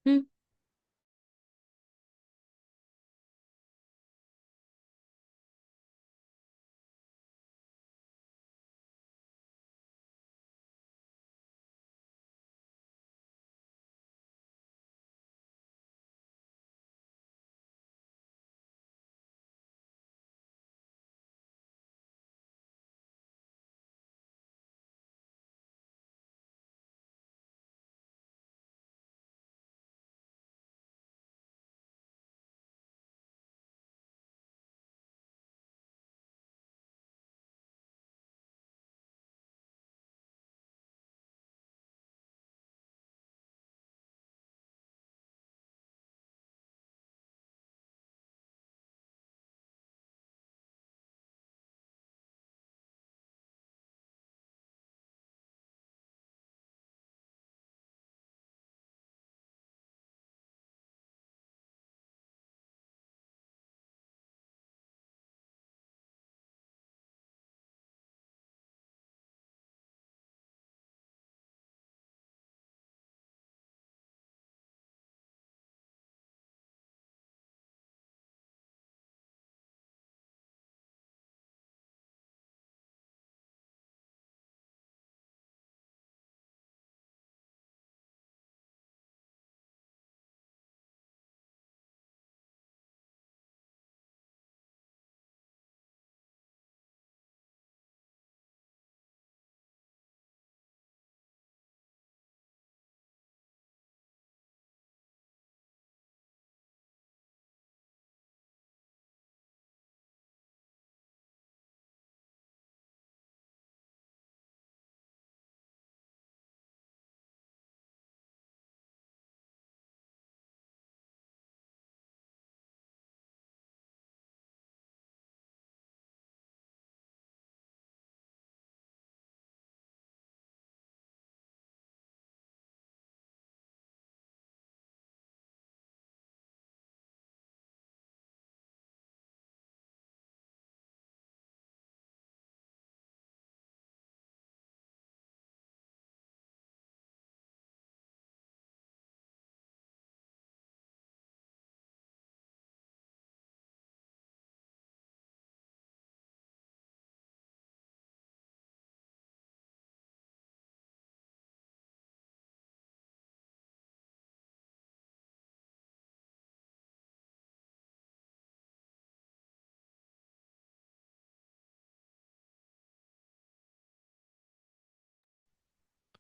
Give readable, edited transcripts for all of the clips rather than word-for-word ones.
مم.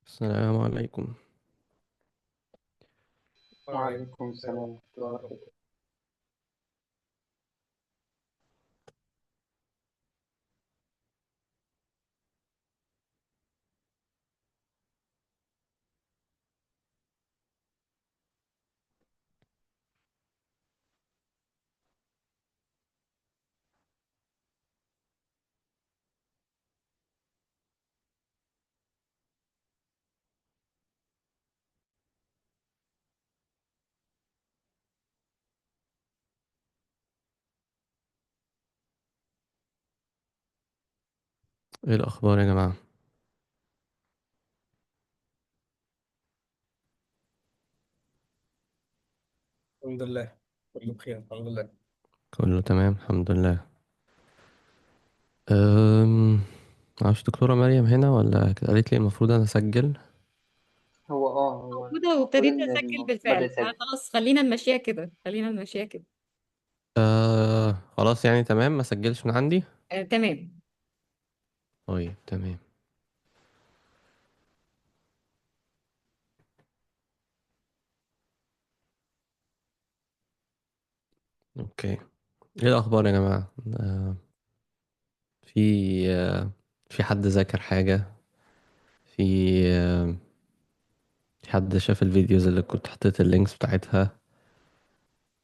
السلام عليكم. وعليكم السلام ورحمة الله وبركاته. ايه الاخبار يا جماعه؟ الحمد لله، كله بخير الحمد لله. كله تمام الحمد لله. أم... معرفش دكتوره مريم هنا ولا كده، قالت لي المفروض انا اسجل. هو موجودة المفروض وابتديت إن أسجل بدأ بالفعل، يسجل. خلاص خلينا نمشيها كده، خلينا نمشيها كده. خلاص يعني تمام، ما سجلش من عندي. تمام. طيب تمام. اوكي، ايه الاخبار يا جماعه؟ في آه في حد ذاكر حاجه؟ في آه في حد شاف الفيديوز اللي كنت حطيت اللينكس بتاعتها؟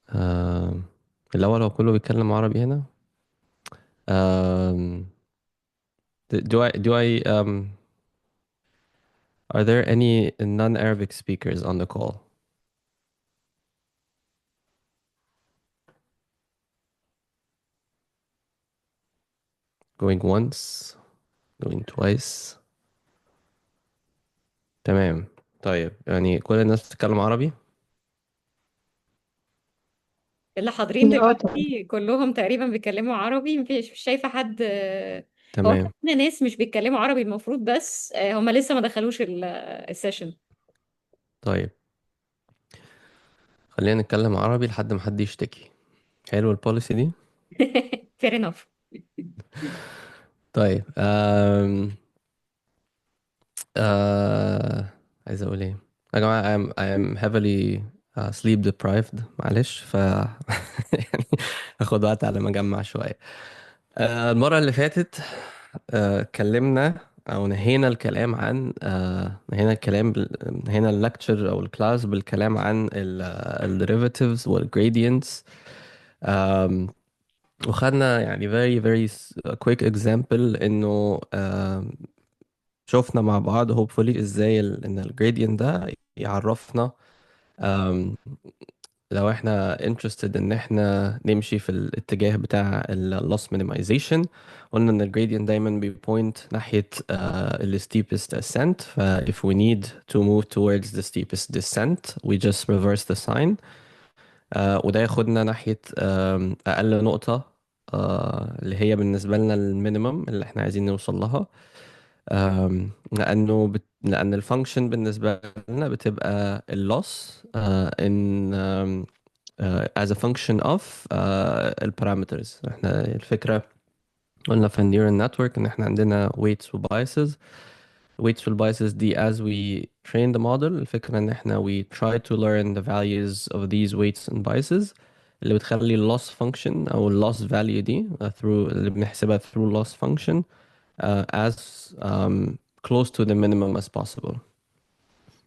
آه الاول هو كله بيتكلم عربي هنا؟ آم، do I are there any non-Arabic speakers on the call? Going once, going twice. تمام. طيب يعني كل الناس بتتكلم عربي؟ اللي حاضرين طبعا. دلوقتي كلهم تقريبا بيتكلموا عربي، مش شايفة حد. هو تمام. عندنا ناس مش بيتكلموا عربي المفروض، بس هم لسه ما دخلوش السيشن. طيب خلينا نتكلم عربي لحد ما حد يشتكي. حلو البوليسي دي. fair enough. طيب عايز اقول ايه يا جماعة، I am heavily sleep deprived، معلش يعني هاخد وقت على ما اجمع شوية. المرة اللي فاتت اتكلمنا او نهينا الكلام عن نهينا الكلام نهينا اللكتشر او الكلاس بالكلام عن ال derivatives وال gradients. وخدنا يعني very very quick example انه شفنا مع بعض hopefully ازاي ان ال gradient ده يعرفنا آم، لو احنا interested ان احنا نمشي في الاتجاه بتاع ال loss minimization. قلنا ان ال gradient دايما بيبوينت ناحية ال steepest ascent، ف if we need to move towards the steepest descent we just reverse the sign. وده ياخدنا ناحية أقل نقطة اللي هي بالنسبة لنا المينيمم اللي احنا عايزين نوصل لها. لأن الفانكشن بالنسبة لنا بتبقى اللوس in as a function of البارامترز. احنا الفكرة قلنا في النيورال نتورك ان احنا عندنا weights و biases. weights وال biases دي as we train the model، الفكرة ان احنا we try to learn the values of these weights and biases اللي بتخلي ال loss function او ال loss value دي through اللي بنحسبها through loss function as close to the minimum as possible.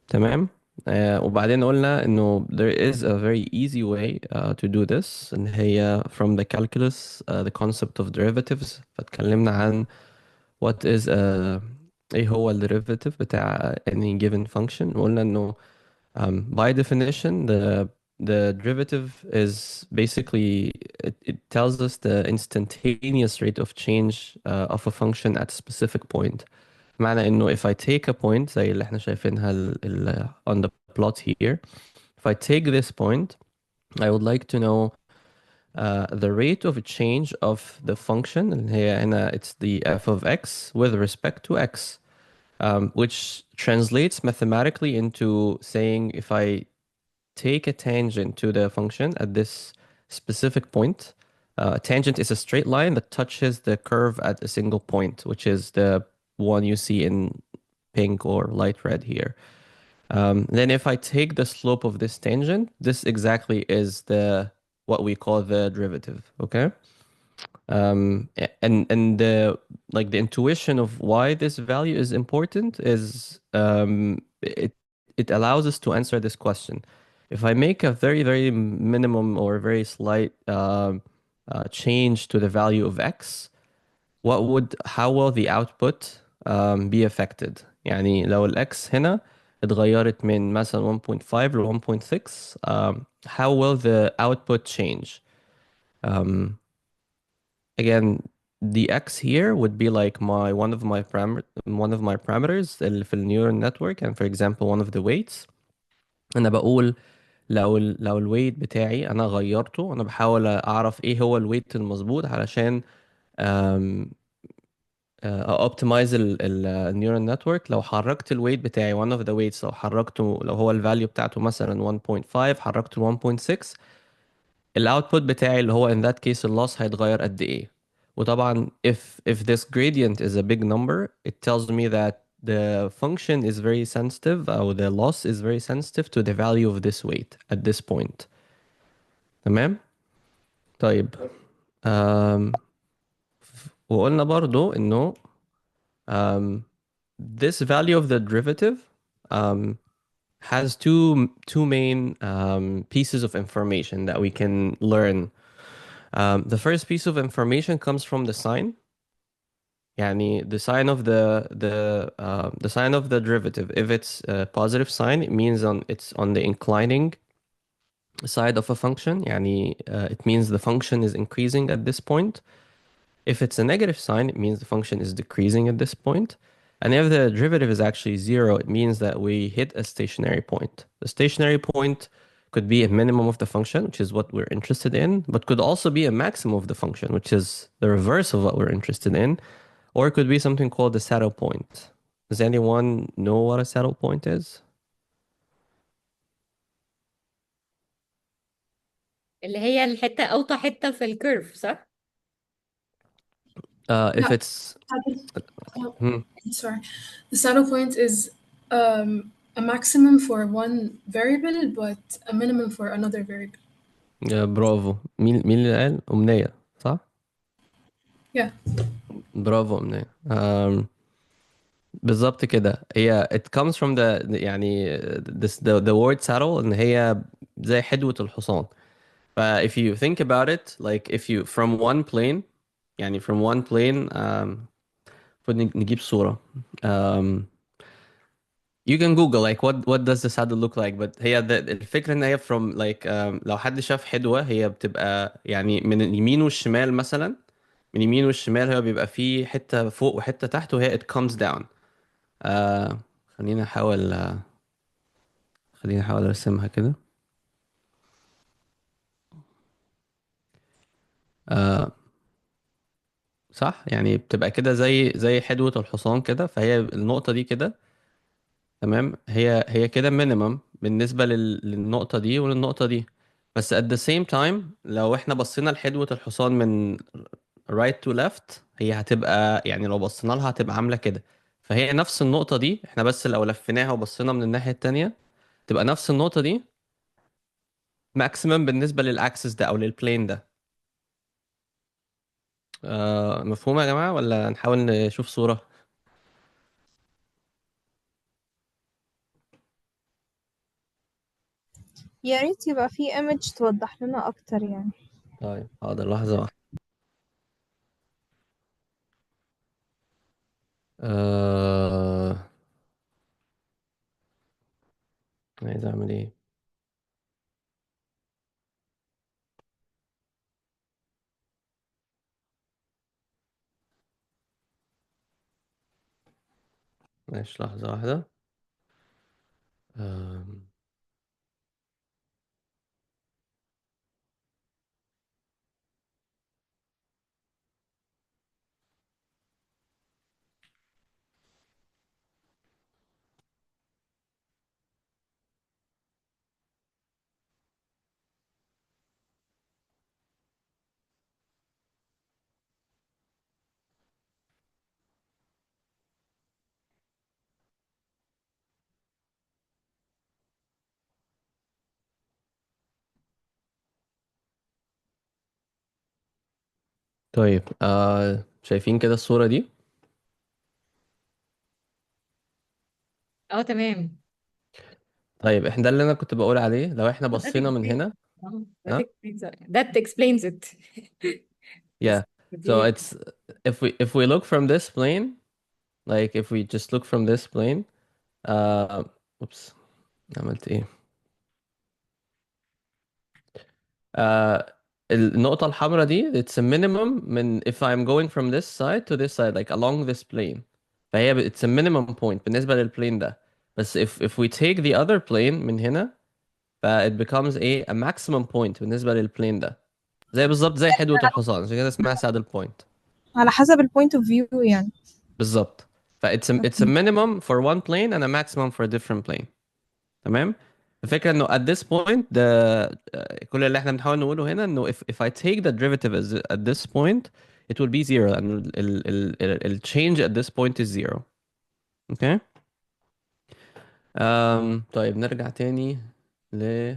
تمام. وبعدين قلنا انه there is a very easy way to do this، ان هي from the calculus the concept of derivatives. فاتكلمنا عن what is ايه هو ال derivative بتاع any given function. وقلنا انه by definition the derivative is basically it tells us the instantaneous rate of change of a function at a specific point. معنى انه if I take a point زي اللي احنا شايفينها on the plot here. If I take this point I would like to know the rate of change of the function اللي هي هنا it's the f of x with respect to x, which translates mathematically into saying if I take a tangent to the function at this specific point. A tangent is a straight line that touches the curve at a single point, which is the one you see in pink or light red here. Then if I take the slope of this tangent, this exactly is the what we call the derivative. Okay. And the like the intuition of why this value is important is it allows us to answer this question. If I make a very very minimum or very slight change to the value of x, how will the output be affected؟ يعني لو ال x هنا اتغيرت من مثلا 1.5 ل 1.6 how will the output change؟ Um, Again, the x here would be like one of my parameters اللي في النيورال network. and for example one of the weights. انا بقول لو الويت بتاعي انا غيرته، انا بحاول اعرف ايه هو الويت المظبوط علشان optimize النيورال نتورك. لو حركت الويت بتاعي one of the weights، لو حركته لو هو الفاليو بتاعته مثلا 1.5 حركته 1.6، الاوتبوت بتاعي اللي هو in that case اللوس هيتغير قد ايه. وطبعا if this gradient is a big number it tells me that the function is very sensitive or the loss is very sensitive to the value of this weight at this point. تمام. طيب وقلنا برضو انه this value of the derivative um, has two main pieces of information that we can learn. The first piece of information comes from the sign. يعني the sign of the sign of the derivative. If it's a positive sign, it means it's on the inclining side of a function. يعني it means the function is increasing at this point. If it's a negative sign, it means the function is decreasing at this point. And if the derivative is actually zero, it means that we hit a stationary point. The stationary point could be a minimum of the function, which is what we're interested in, but could also be a maximum of the function, which is the reverse of what we're interested in, or it could be something called the saddle point. Does anyone know what a saddle point is? اللي هي الحتة أوطى حتة في الكيرف، صح؟ If Yeah, it's oh, hmm, sorry. The saddle point is a maximum for one variable, but a minimum for another variable. برافو. مين اللي قال؟ أمنية، صح؟ Yeah. برافو أمنية. بالظبط كده. هي it comes from the يعني the word saddle، ان هي زي حدوة الحصان. ف if you think about it, like if you from one plane، يعني from one plane، المفروض نجيب صورة. um, you can Google like what does the saddle look like، but هي الفكرة ان هي from like لو حد شاف حدوة، هي بتبقى يعني من اليمين والشمال مثلا. من اليمين والشمال هو بيبقى فيه حتة فوق وحتة تحت، وهي it comes down. آه خليني احاول خليني احاول ارسمها كده. آه صح، يعني بتبقى كده زي حدوة الحصان كده. فهي النقطة دي كده، تمام. هي كده مينيمم بالنسبة للنقطة دي وللنقطة دي. بس at the same time لو احنا بصينا لحدوة الحصان من right to left، هي هتبقى يعني لو بصينا لها هتبقى عاملة كده. فهي نفس النقطة دي، احنا بس لو لفيناها وبصينا من الناحية التانية تبقى نفس النقطة دي ماكسيمم بالنسبة للأكسس ده أو للبلين ده. مفهومة يا جماعة ولا نحاول نشوف صورة؟ يا ريت يبقى في image توضح لنا أكتر يعني. طيب حاضر، لحظة واحدة. آه... عايز أعمل إيه؟ ماشي، لحظة واحدة. آم... طيب شايفين كده الصورة دي؟ اه تمام. طيب احنا ده اللي أنا كنت بقول عليه. لو احنا That بصينا من explains هنا. that ها؟ explains that explains it. بس Yeah. So دي it's if we look from this plane، like if we just look from this plane. uh oops، عملت ايه؟ آه النقطة الحمراء دي it's a minimum من if I'm going from this side to this side like along this plane. فهي it's a minimum point بالنسبة للplane ده. بس if we take the other plane من هنا، ف it becomes a maximum point بالنسبة للplane ده. بالظبط زي حدوة الحصان، عشان كده اسمها saddle point. على حسب ال point of view يعني. بالظبط. ف it's a minimum for one plane and a maximum for a different plane. تمام. الفكرة انه at this point كل اللي احنا بنحاول نقوله هنا انه if I take the derivative at this point it will be zero and ال change at this point is zero. اوكي. طيب نرجع تاني ل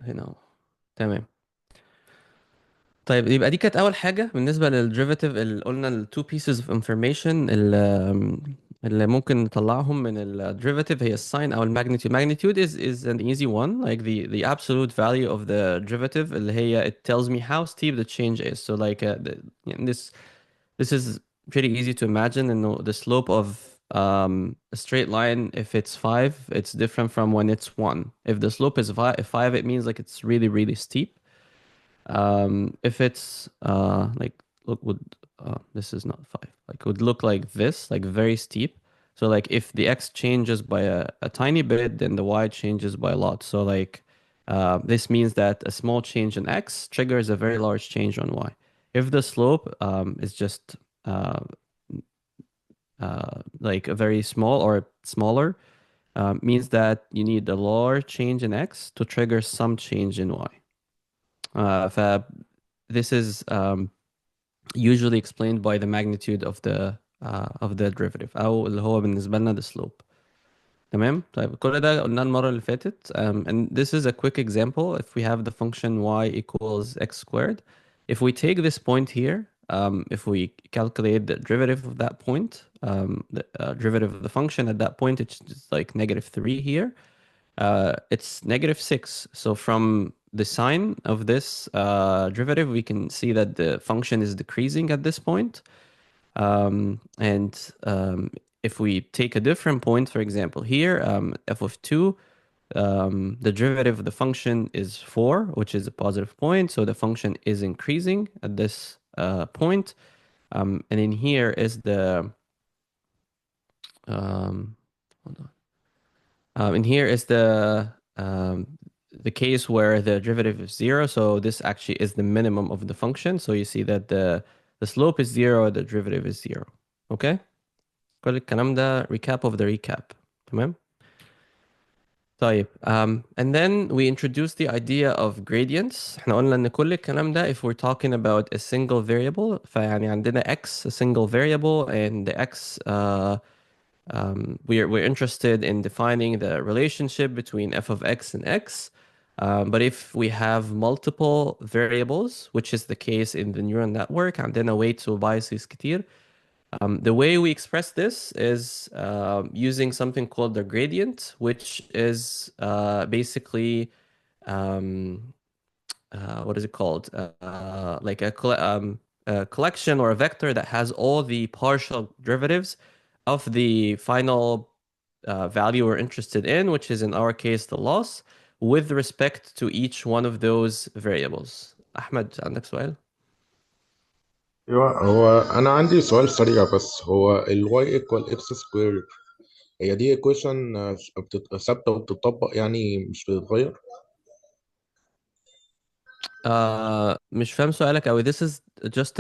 هنا اهو. تمام. طيب يبقى دي كانت أول حاجة بالنسبة للديريفاتيف اللي قلنا ال two pieces of information اللي ممكن نطلعهم من الديريفاتيف هي الساين أو الماجنتيود. magnitude is an easy one, like the absolute value of the derivative اللي هي it tells me how steep the change is. So like يعني this is pretty easy to imagine. إنه the slope of a straight line, if it's 5, it's different from when it's 1. If the slope is 5, it means like it's really, really steep. If it's like look would this is not 5, like would look like this, like very steep. So like if the x changes by a tiny bit, then the y changes by a lot. So like this means that a small change in x triggers a very large change on y. If the slope is just uh, like a very small or smaller, means that you need a large change in x to trigger some change in y. ف this is usually explained by the magnitude of the derivative او اللي هو بالنسبة لنا the slope. تمام. طيب كل ده قلناه المرة اللي فاتت. And this is a quick example. If we have the function y equals x squared, if we take this point here, if we calculate the derivative of that point, the derivative of the function at that point, it's just like -3 here. It's -6. So from the sign of this derivative, we can see that the function is decreasing at this point. And if we take a different point, for example, here, f of 2, the derivative of the function is 4, which is a positive point. So the function is increasing at this point. And in here is hold on. In here is the case where the derivative is 0. So this actually is the minimum of the function. So you see that the slope is 0, the derivative is 0. Okay? كل الكلام ده recap of the recap. تمام؟ طيب and then we introduced the idea of gradients. احنا قلنا ان كل الكلام ده if we're talking about a single variable فيعني عندنا x a single variable and the x we're interested in defining the relationship between f of x and x. But if we have multiple variables, which is the case in the neural network, عندنا weights و biases كتير. The way we express this is using something called the gradient, which is basically what is it called? Like a collection or a vector that has all the partial derivatives of the final value we're interested in, which is in our case the loss, with respect to each one of those variables. أحمد عندك سؤال؟ ايوه، هو انا عندي سؤال سريع بس. هو ال y equal x square هي دي equation ثابتة وبتطبق، يعني مش بتتغير؟ مش فاهم سؤالك أوي. This is just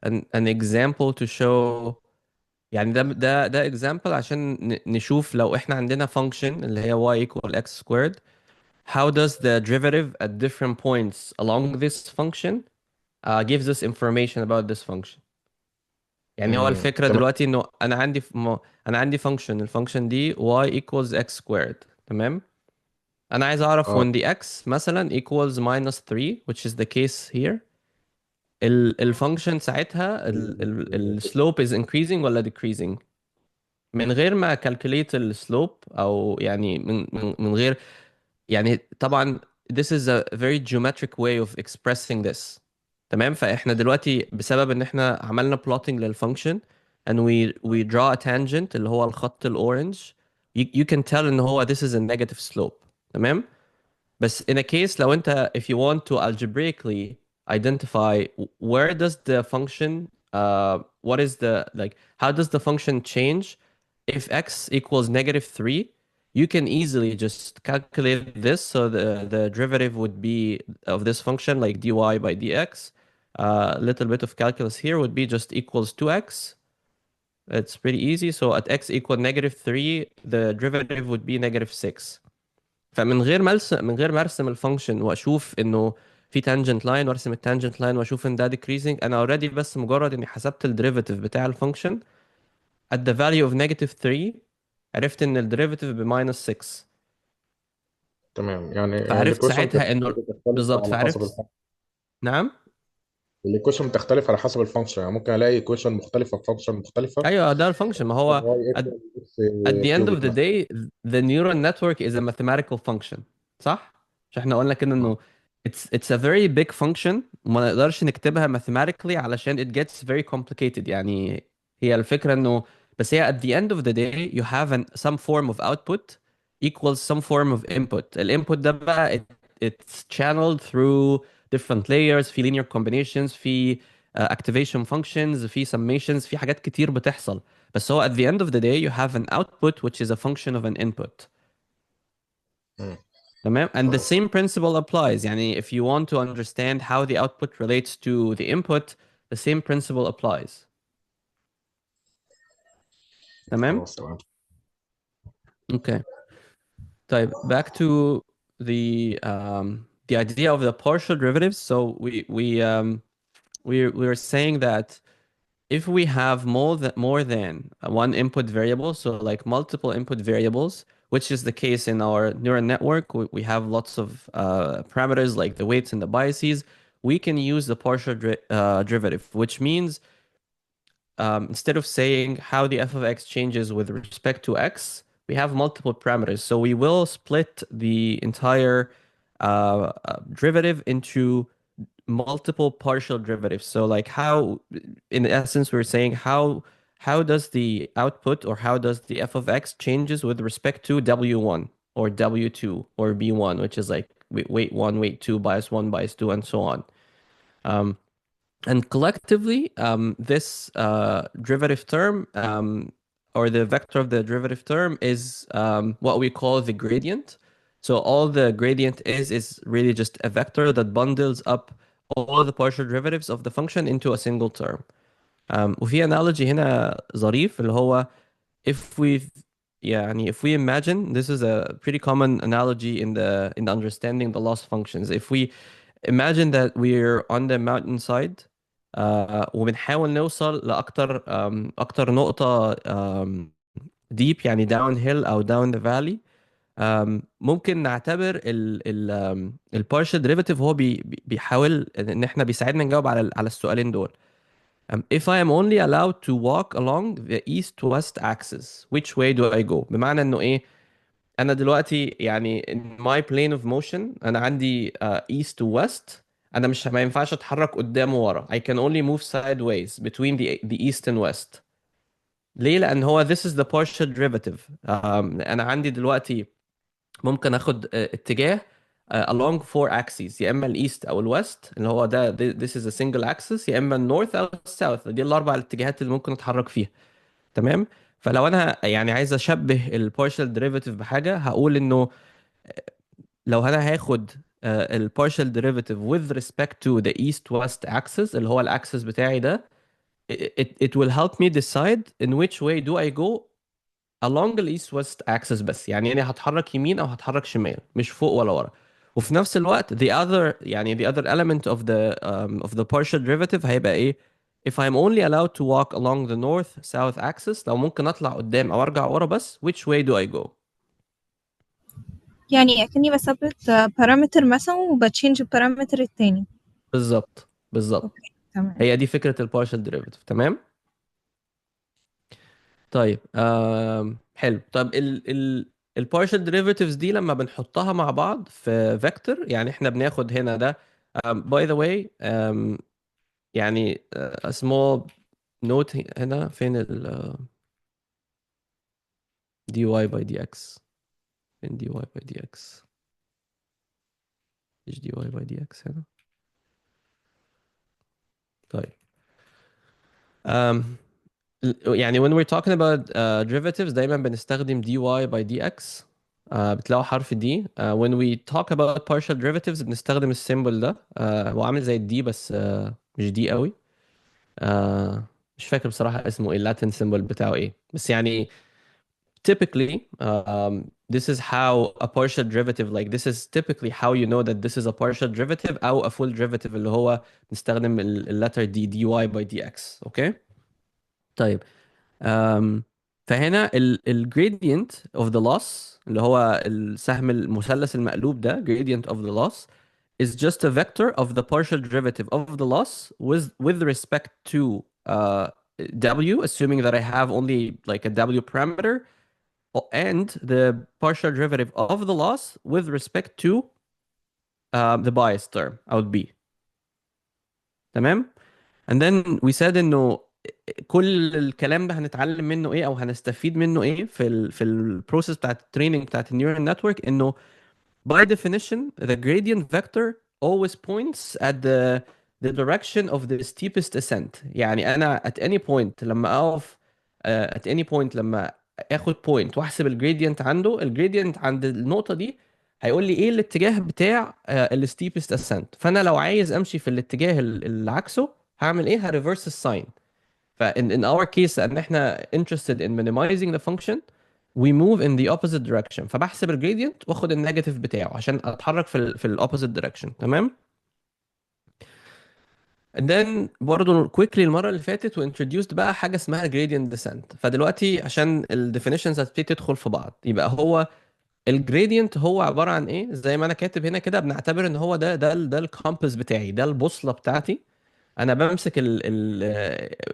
an example to show. يعني ده example عشان نشوف لو احنا عندنا function اللي هي y equal x squared, how does the derivative at different points along this function gives us information about this function. يعني هو الفكرة تمام. دلوقتي انه انا عندي function، الفانكشن دي y equals x squared. تمام. انا عايز اعرف اه when the x مثلا equals -3 which is the case here، الفانكشن ساعتها السلوب is increasing ولا decreasing، من غير ما calculate السلوب او يعني من غير يعني طبعا this is a very geometric way of expressing this. تمام. فاحنا دلوقتي بسبب ان احنا عملنا plotting للفانكشن and we draw a tangent اللي هو الخط الاورنج، you can tell ان هو this is a negative slope. تمام. بس in a case لو انت if you want to algebraically identify where does the function what is the like how does the function change if x equals -3, you can easily just calculate this. So the derivative would be of this function like dy by dx. A little bit of calculus here would be just equals 2x. It's pretty easy. So at x equal -3, the derivative would be -6. فمن غير ما ارسم الفانكشن واشوف انه في تانجنت لاين وارسم التانجنت لاين واشوف ان ده decreasing، انا اوريدي بس مجرد اني حسبت الديريفاتيف بتاع الفانكشن at the value of -3 عرفت ان الديريفاتيف ب -6. تمام، يعني فعرفت الايكويشن ساعتها انه بتختلف بالظبط. على حسب فعرفت. الفانكشن. نعم. الايكويشن بتختلف على حسب الفانكشن، يعني ممكن الاقي ايكويشن مختلفة في فانكشن مختلفة. ايوه ده الفانكشن. ما هو y at, equal x at the end of كيوبيك the مثلا. day the neural network is a mathematical function. صح؟ مش احنا قلنا كده انه it's a very big function وما نقدرش نكتبها mathematically علشان it gets very complicated. يعني هي الفكرة انه بس هي at the end of the day you have some form of output equals some form of input. الانبوت ده بقى it's channeled through different layers، في linear combinations، في activation functions، في summations، في حاجات كتير بتحصل. بس هو at the end of the day you have an output which is a function of an input. مم. تمام. and the خلاص. same principle applies. يعني if you want to understand how the output relates to the input, the same principle applies. تمام. خلاص تمام. Okay. طيب back to the idea of the partial derivatives. So we were saying that if we have more than one input variable, so like multiple input variables, which is the case in our neural network, we have lots of parameters like the weights and the biases, we can use the partial derivative, which means instead of saying how the f of x changes with respect to x, we have multiple parameters. So we will split the entire derivative into multiple partial derivatives. So like how, in essence, we're saying how does the output or how does the f of x changes with respect to w1 or w2 or b1, which is like weight 1, weight 2, bias 1, bias 2, and so on. And collectively, this derivative term or the vector of the derivative term is what we call the gradient. So all the gradient is really just a vector that bundles up all the partial derivatives of the function into a single term. وفي analogy هنا ظريف اللي هو if we يعني if we imagine, this is a pretty common analogy in the understanding the loss functions. If we imagine that we're on the mountainside وبنحاول نوصل لأكتر أكتر نقطة deep يعني down hill أو down the valley. ممكن نعتبر ال partial derivative هو بيحاول ان احنا بيساعدنا نجاوب على السؤالين دول. If I am only allowed to walk along the east-west axis, which way do I go؟ بمعنى انه ايه؟ انا دلوقتي يعني in my plane of motion انا عندي east to west. انا مش ما ينفعش اتحرك قدام وورا. I can only move sideways between the east and west. ليه؟ لان هو this is the partial derivative. انا عندي دلوقتي ممكن اخد اتجاه along four axes، يا اما الايست او الويست اللي هو ده this is a single axis، يا اما النورث او الساوث. دي الاربع الاتجاهات اللي ممكن اتحرك فيها. تمام. فلو انا يعني عايز اشبه البارشال ديريفاتيف بحاجه، هقول انه لو انا هاخد البارشال ديريفاتيف with respect to the east west axis اللي هو الاكسس بتاعي ده، it will help me decide in which way do I go along the east west axis. بس يعني انا هتحرك يمين او هتحرك شمال، مش فوق ولا ورا. وفي نفس الوقت the other يعني the other element of the partial derivative هيبقى ايه؟ if I'm only allowed to walk along the north south axis، لو ممكن اطلع قدام او ارجع ورا بس، which way do I go؟ يعني أكني بثبت بارامتر مثلا وبتشينج البارامتر التاني. بالظبط بالظبط. اوكي تمام. هي دي فكرة البارشال ديريفاتيف. تمام. طيب حلو. طب البارشال ديريفاتيفز دي لما بنحطها مع بعض في فيكتور، يعني احنا بناخد هنا ده باي ذا واي يعني a small note هنا فين ال dy by dx، فين dy by dx؟ ايش dy by dx هنا؟ طيب يعني when we're talking about derivatives دايما بنستخدم dy by dx. بتلاقوا حرف d. when we talk about partial derivatives بنستخدم السيمبل ده. هو عامل زي الدي بس مش دي قوي. مش فاكر بصراحة اسمه ايه اللاتين سيمبل بتاعه ايه، بس يعني typically this is how a partial derivative, like this is typically how you know that this is a partial derivative او a full derivative اللي هو نستخدم اللتر دي dy by dx. اوكي. طيب فهنا الجريدينت of the loss اللي هو السهم المثلث المقلوب ده gradient of the loss is just a vector of the partial derivative of the loss with respect to w, assuming that I have only like a w parameter, and the partial derivative of the loss with respect to the bias term out b. تمام. and then we said انه كل الكلام ده هنتعلم منه ايه او هنستفيد منه ايه في البروسيس بتاعت التريننج بتاعت النيورال نتورك، انه by definition the gradient vector always points at the the direction of the steepest ascent. يعني انا at any point لما اقف at any point لما اخد point واحسب الجريدينت عنده، الجريدينت عند النقطة دي هيقول لي ايه الاتجاه بتاع الستيبست ascent. فانا لو عايز امشي في الاتجاه اللي عكسه هعمل ايه؟ هريفرس الساين. in our case ان احنا interested in minimizing the function, we move in the opposite direction. فبحسب الجريدينت واخد النيجاتيف بتاعه عشان اتحرك في ال opposite direction. تمام. And then برضه quickly المرة اللي فاتت we introduced بقى حاجة اسمها gradient descent. فدلوقتي عشان ال definitions هتبتدي تدخل في بعض، يبقى هو الجريدينت هو عبارة عن ايه؟ زي ما انا كاتب هنا كده، بنعتبر ان هو ده الكومباس بتاعي، ده البوصلة بتاعتي. انا بمسك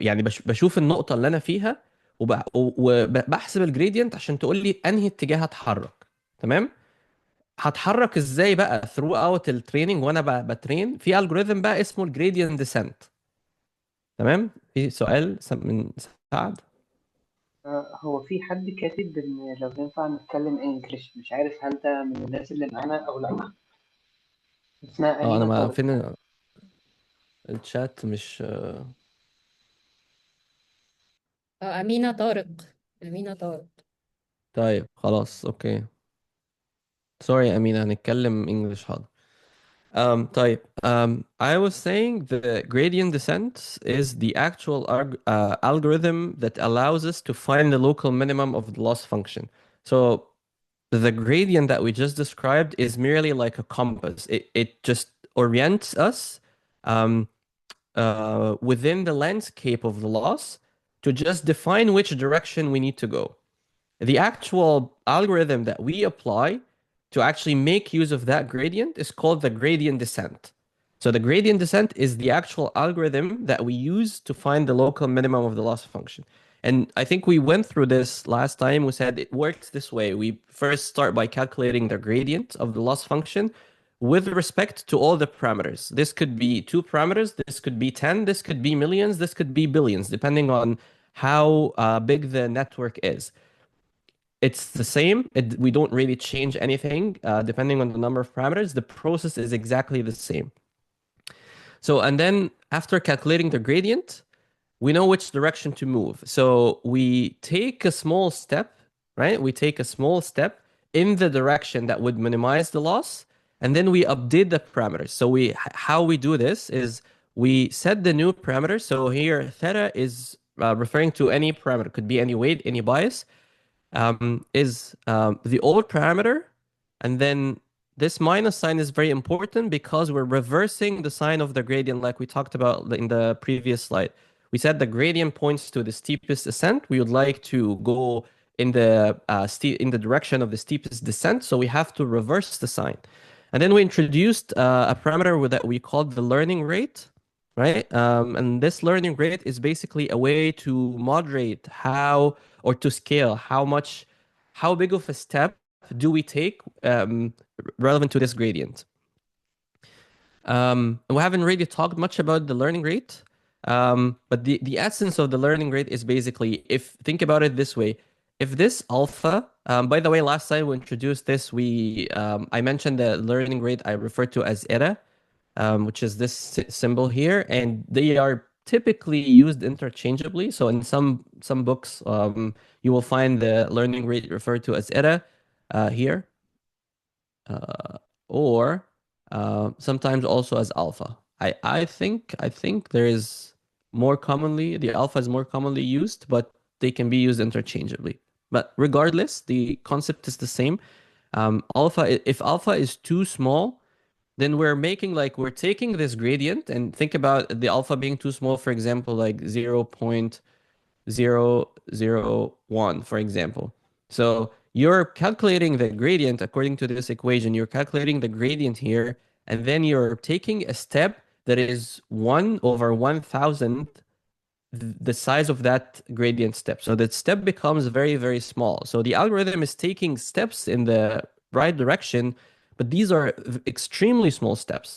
يعني بشوف النقطة اللي انا فيها وبحسب الجريدينت عشان تقول لي انهي اتجاه هتحرك. تمام. هتحرك ازاي بقى throughout التريننج وانا بترين في الجوريثم بقى اسمه الجريدينت ديسنت. تمام. في سؤال من سعد؟ هو في حد كاتب إن لو ينفع نتكلم إنجلش، مش عارف هل ده من الناس اللي معانا أو لأ. اسمها اه انا أمينة ما طارق. فين الشات مش أمينة طارق. أمينة طارق. طيب خلاص اوكي. سوري امين، هنتكلم انجلش حاضر. طيب I was saying the gradient descent is the actual algorithm that allows us to find the local minimum of the loss function. So the gradient that we just described is merely like a compass. It just orients us um, within the landscape of the loss to just define which direction we need to go. The actual algorithm that we apply to actually make use of that gradient is called the gradient descent. So the gradient descent is the actual algorithm that we use to find the local minimum of the loss function. And I think we went through this last time. We said it works this way. We first start by calculating the gradient of the loss function with respect to all the parameters. This could be 2 parameters, this could be 10, this could be millions, this could be billions, depending on how big the network is. It's the same. We don't really change anything depending on the number of parameters. The process is exactly the same. So, and then after calculating the gradient, we know which direction to move. So we take a small step, right? We take a small step in the direction that would minimize the loss, and then we update the parameters. So how we do this is we set the new parameter. So here theta is referring to any parameter, could be any weight, any bias, is the old parameter, and then this minus sign is very important because we're reversing the sign of the gradient like we talked about in the previous slide. We said the gradient points to the steepest ascent. We would like to go in the direction of the steepest descent, so we have to reverse the sign. And then we introduced a parameter that we called the learning rate, right? And this learning rate is basically a way to moderate how, or to scale how big of a step do we take relevant to this gradient. We haven't really talked much about the learning rate, but the essence of the learning rate is basically, think about it this way. If this alpha, by the way, last time we introduced this, I mentioned the learning rate I referred to as eta, which is this symbol here, and they are typically used interchangeably. So in some books, you will find the learning rate referred to as eta here, or sometimes also as alpha. I think there is more commonly, the alpha is more commonly used, but they can be used interchangeably. But regardless, the concept is the same. If alpha is too small, then we're taking this gradient, and think about the alpha being too small, for example, like 0.001, for example. So you're calculating the gradient according to this equation. You're calculating the gradient here, and then you're taking a step that is 1/1000 the size of that gradient step. So that step becomes very, very small. So the algorithm is taking steps in the right direction, but these are extremely small steps,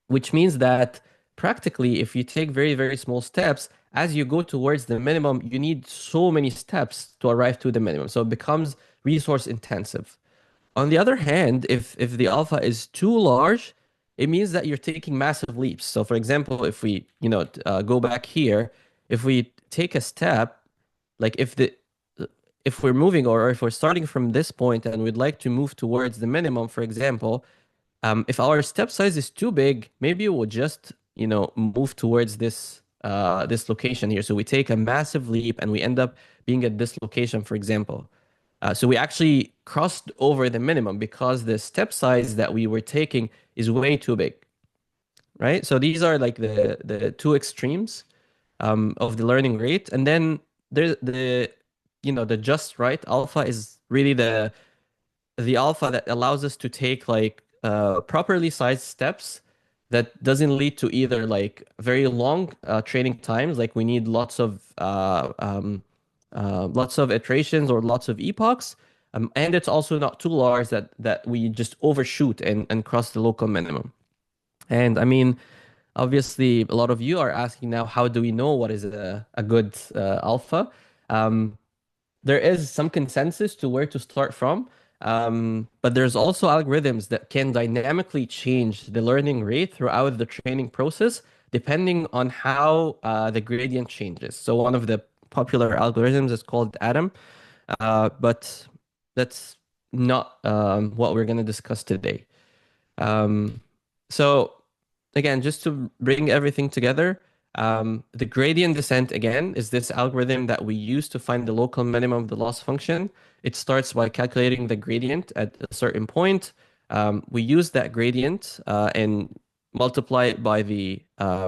which means that practically, if you take very, very small steps, as you go towards the minimum, you need so many steps to arrive to the minimum. So it becomes resource intensive. On the other hand, if the alpha is too large, it means that you're taking massive leaps. So for example, if we, go back here, if we take a step, like if we're moving or if we're starting from this point and we'd like to move towards the minimum, for example, if our step size is too big, maybe we'll just, move towards this location here. So we take a massive leap and we end up being at this location, for example. So we actually crossed over the minimum because the step size that we were taking is way too big, right? So these are like the two extremes of the learning rate. And then the just right alpha is really the alpha that allows us to take like properly sized steps that doesn't lead to either like very long training times, like we need lots of iterations or lots of epochs, and it's also not too large that we just overshoot and cross the local minimum. And I mean, obviously, a lot of you are asking now, how do we know what is a good alpha? There is some consensus to where to start from, but there's also algorithms that can dynamically change the learning rate throughout the training process, depending on how the gradient changes. So one of the popular algorithms is called Atom, but that's not what we're going to discuss today. So again, just to bring everything together, the gradient descent, again, is this algorithm that we use to find the local minimum of the loss function. It starts by calculating the gradient at a certain point. We use that gradient and multiply it by the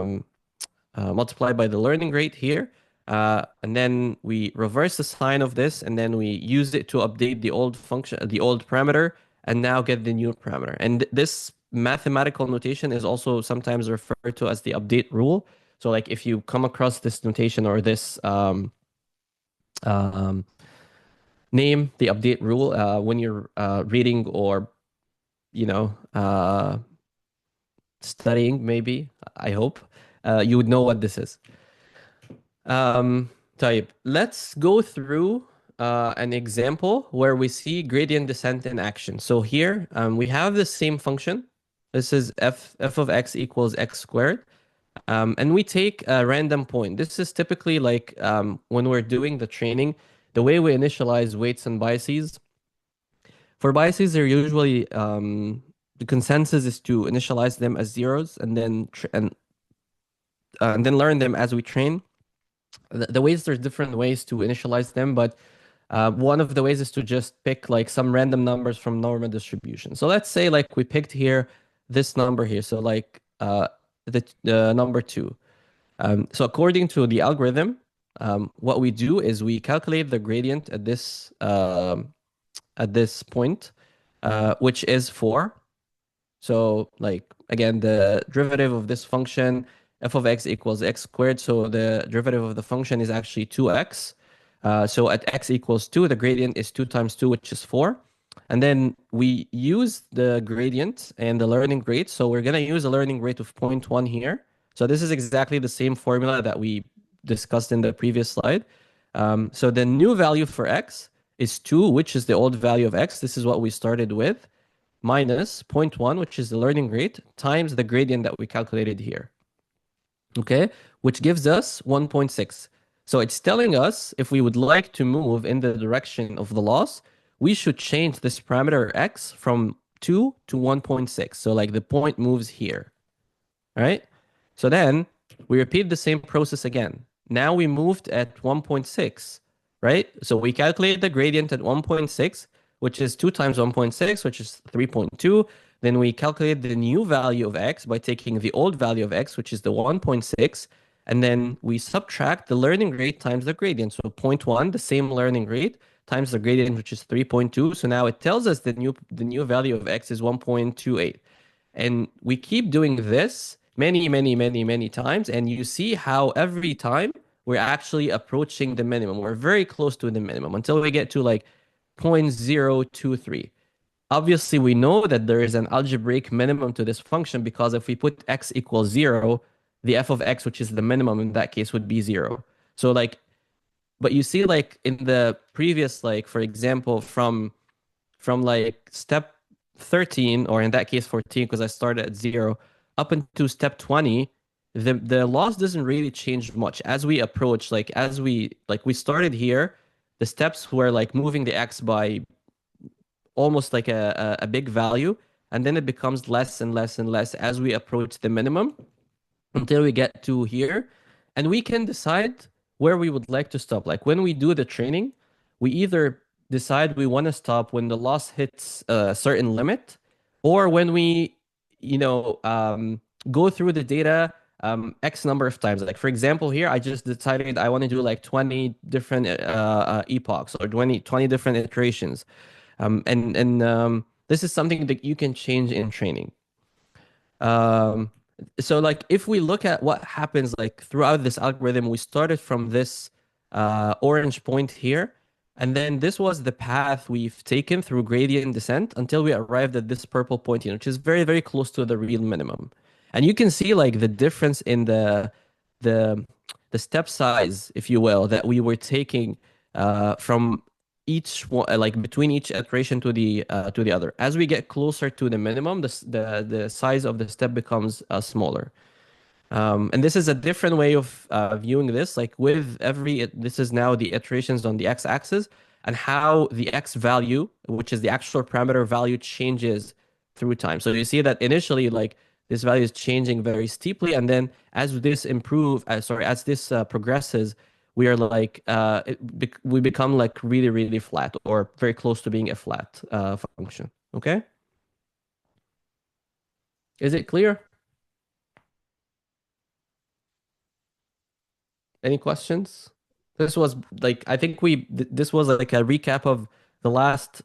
learning rate here. And then we reverse the sign of this, and then we use it to update the old function, the old parameter, and now get the new parameter. And this mathematical notation is also sometimes referred to as the update rule. So like if you come across this notation or this name, the update rule, when you're reading or, studying, maybe, I hope, you would know what this is. Type. Let's go through an example where we see gradient descent in action. So here we have the same function. This is f of x equals x squared. And we take a random point. This is typically like when we're doing the training, the way we initialize weights and biases. For biases, they're usually the consensus is to initialize them as zeros and then learn them as we train. The ways, there's different ways to initialize them, but one of the ways is to just pick like some random numbers from normal distribution. So let's say like we picked here this number here. So like the number 2. So according to the algorithm, what we do is we calculate the gradient at this point, which is 4. So like again, the derivative of this function f of x equals x squared. So the derivative of the function is actually 2x. So at x equals 2, the gradient is 2 times 2, which is 4. And then we use the gradient and the learning rate. So we're going to use a learning rate of 0.1 here. So this is exactly the same formula that we discussed in the previous slide. So the new value for x is 2, which is the old value of x. This is what we started with, minus 0.1, which is the learning rate, times the gradient that we calculated here. Okay, which gives us 1.6. So it's telling us if we would like to move in the direction of the loss, we should change this parameter x from 2 to 1.6. So like the point moves here. All right. So then we repeat the same process again. Now we moved at 1.6, right? So we calculate the gradient at 1.6, which is 2 times 1.6, which is 3.2. Then we calculate the new value of x by taking the old value of x, which is the 1.6, and then we subtract the learning rate times the gradient. So 0.1, the same learning rate, times the gradient, which is 3.2. So now it tells us the new value of x is 1.28. And we keep doing this many times, and you see how every time we're actually approaching the minimum. We're very close to the minimum until we get to like 0.023. Obviously, we know that there is an algebraic minimum to this function because if we put x equals 0, the f of x, which is the minimum in that case, would be 0. So like, but you see like in the previous, like for example, from like step 13, or in that case 14, because I started at 0, up into step 20, the loss doesn't really change much as we approach, like as we started here, the steps were like moving the x by almost like a big value, and then it becomes less and less and less as we approach the minimum until we get to here, and we can decide where we would like to stop. Like when we do the training, we either decide we want to stop when the loss hits a certain limit, or when we, go through the data X number of times. Like for example, here I just decided I want to do like 20 different epochs, or 20 different iterations. And this is something that you can change in training. Um, so like if we look at what happens like throughout this algorithm, we started from this orange point here, and then this was the path we've taken through gradient descent until we arrived at this purple point here, which is very, very close to the real minimum. And you can see like the difference in the the step size, if you will, that we were taking from each one, like between each iteration to the other. As we get closer to the minimum, the size of the step becomes smaller. And this is a different way of viewing this. Like with this is now the iterations on the x-axis, and how the x value, which is the actual parameter value, changes through time. So you see that initially, like this value is changing very steeply, and then as this as this progresses, we are like we become like really, really flat, or very close to being a flat function. Okay, is it clear? Any questions? This was like, I think this was like a recap of the last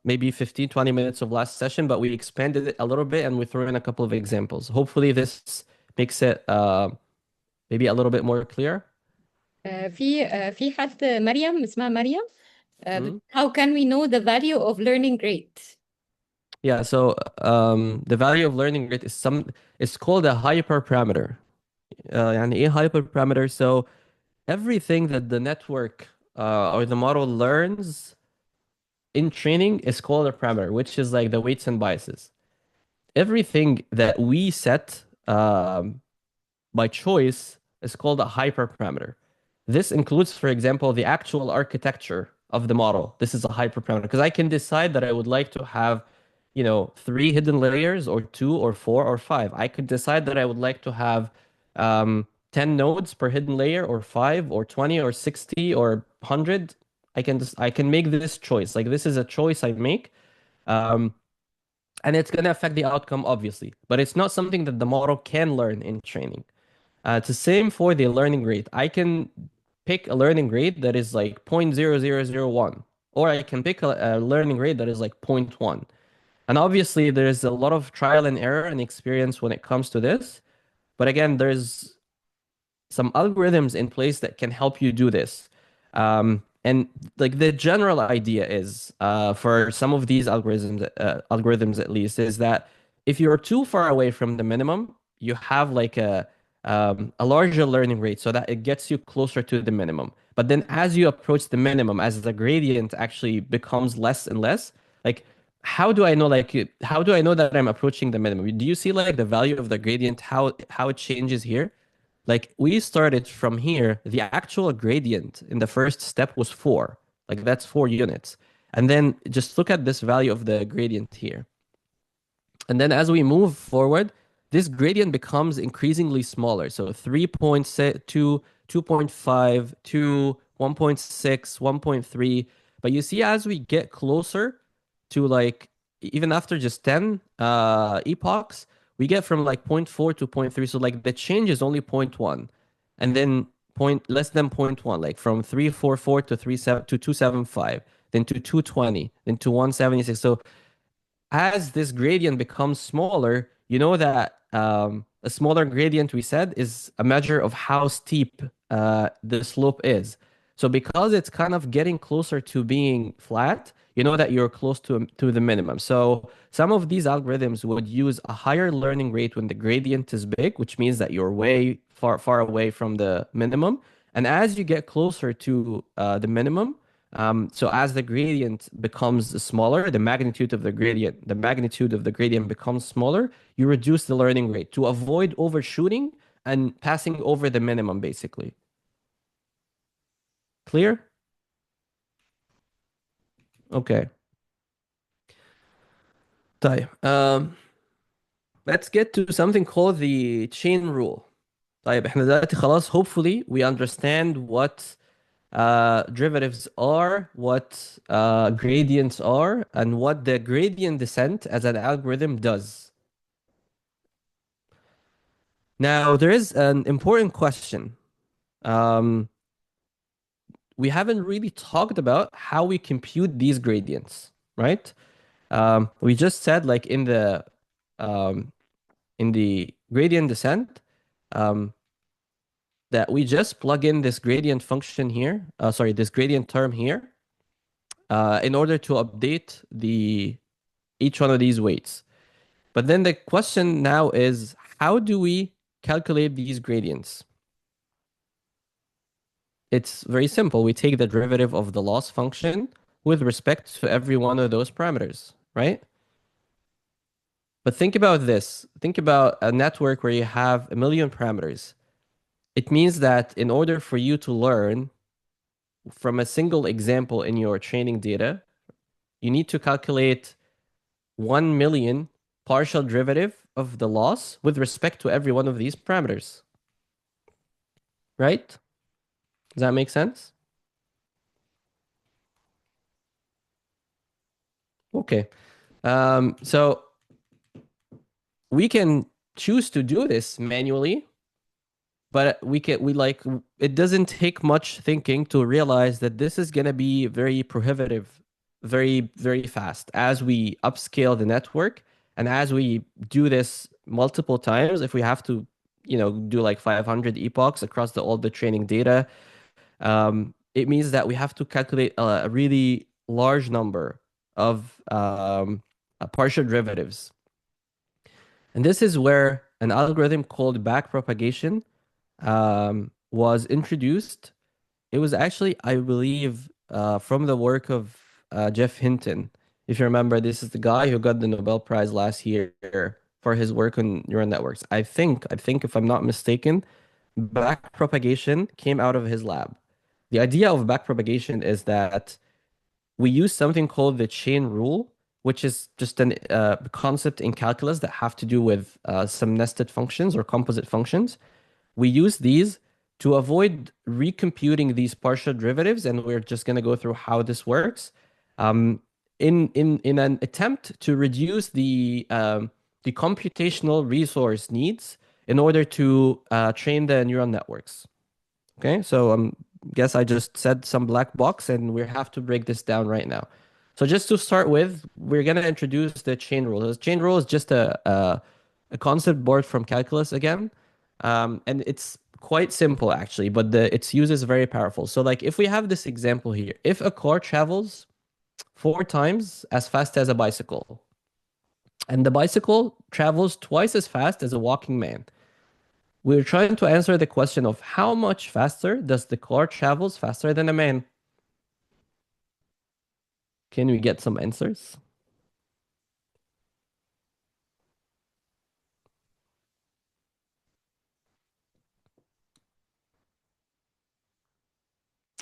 maybe 15-20 minutes of last session, but we expanded it a little bit and we threw in a couple of examples. Hopefully this makes it maybe a little bit more clear. في حد مريم اسمها مريم Mhm. how can we know the value of learning rate? Yeah, so the value of learning rate it's called a hyperparameter. يعني ايه hyperparameter? So everything that the network or the model learns in training is called a parameter, which is like the weights and biases. Everything that we set by choice is called a hyperparameter. This includes, for example, the actual architecture of the model. This is a hyperparameter because I can decide that I would like to have, 3 hidden layers, or 2 or 4 or 5. I could decide that I would like to have 10 nodes per hidden layer, or 5 or 20 or 60 or 100. I can make this choice. Like this is a choice I make. And it's going to affect the outcome, obviously, but it's not something that the model can learn in training. It's the same for the learning rate. I can pick a learning rate that is like 0.0001, or I can pick a learning rate that is like 0.1. And obviously, there's a lot of trial and error and experience when it comes to this. But again, there's some algorithms in place that can help you do this. And like the general idea is, for some of these algorithms at least, is that if you're too far away from the minimum, you have like a larger learning rate so that it gets you closer to the minimum. But then as you approach the minimum, as the gradient actually becomes less and less, like how do I know that I'm approaching the minimum? Do you see like the value of the gradient, how it changes here? Like we started from here, the actual gradient in the first step was 4. Like that's 4 units. And then just look at this value of the gradient here. And then as we move forward, this gradient becomes increasingly smaller. So 3.2, 2.5, 2, 1.6, 1.3. But you see, as we get closer to like, even after just 10 epochs, we get from like 0.4 to 0.3. So like the change is only 0.1. And then less than 0.1, like from 344 to 275, then to 220, then to 176. So as this gradient becomes smaller, you know that a smaller gradient, we said, is a measure of how steep the slope is. So because it's kind of getting closer to being flat, you know that you're close to the minimum. So some of these algorithms would use a higher learning rate when the gradient is big, which means that you're way far away from the minimum. And as you get closer to the minimum, So as the gradient becomes smaller, the magnitude of the gradient becomes smaller, you reduce the learning rate to avoid overshooting and passing over the minimum, basically. Clear? Okay. طيب. Let's get to something called the chain rule. طيب احنا دلوقتي خلاص hopefully we understand what derivatives are, what gradients are, and what the gradient descent as an algorithm does. Now, there is an important question. We haven't really talked about how we compute these gradients, right? We just said, like um, in the gradient descent, that we just plug in this gradient function here, this gradient term here, in order to update each one of these weights. But then the question now is, how do we calculate these gradients? It's very simple. We take the derivative of the loss function with respect to every one of those parameters, right? But think about this. Think about a network where you have a million parameters. It means that in order for you to learn from a single example in your training data, you need to calculate 1 million partial derivative of the loss with respect to every one of these parameters. Right? Does that make sense? Okay. So we can choose to do this manually, but it doesn't take much thinking to realize that this is going to be very prohibitive, very, very fast as we upscale the network. And as we do this multiple times, if we have to, do like 500 epochs across all the training data, it means that we have to calculate a really large number of partial derivatives. And this is where an algorithm called backpropagation was introduced. It was actually, I believe, from the work of Jeff Hinton. If you remember, this is the guy who got the Nobel Prize last year for his work on neural networks. I think if I'm not mistaken, backpropagation came out of his lab. The idea of backpropagation is that we use something called the chain rule, which is just a concept in calculus that have to do with some nested functions or composite functions. We use these to avoid recomputing these partial derivatives, and we're just going to go through how this works in an attempt to reduce the computational resource needs in order to train the neural networks. Okay, so guess I just said some black box, and we have to break this down right now. So just to start with, we're going to introduce the chain rule. The chain rule is just a concept board from calculus again. And it's quite simple actually, but its use is very powerful. So like if we have this example here, if a car travels 4 times as fast as a bicycle, and the bicycle travels twice as fast as a walking man, we're trying to answer the question of how much faster does the car travels faster than a man? Can we get some answers?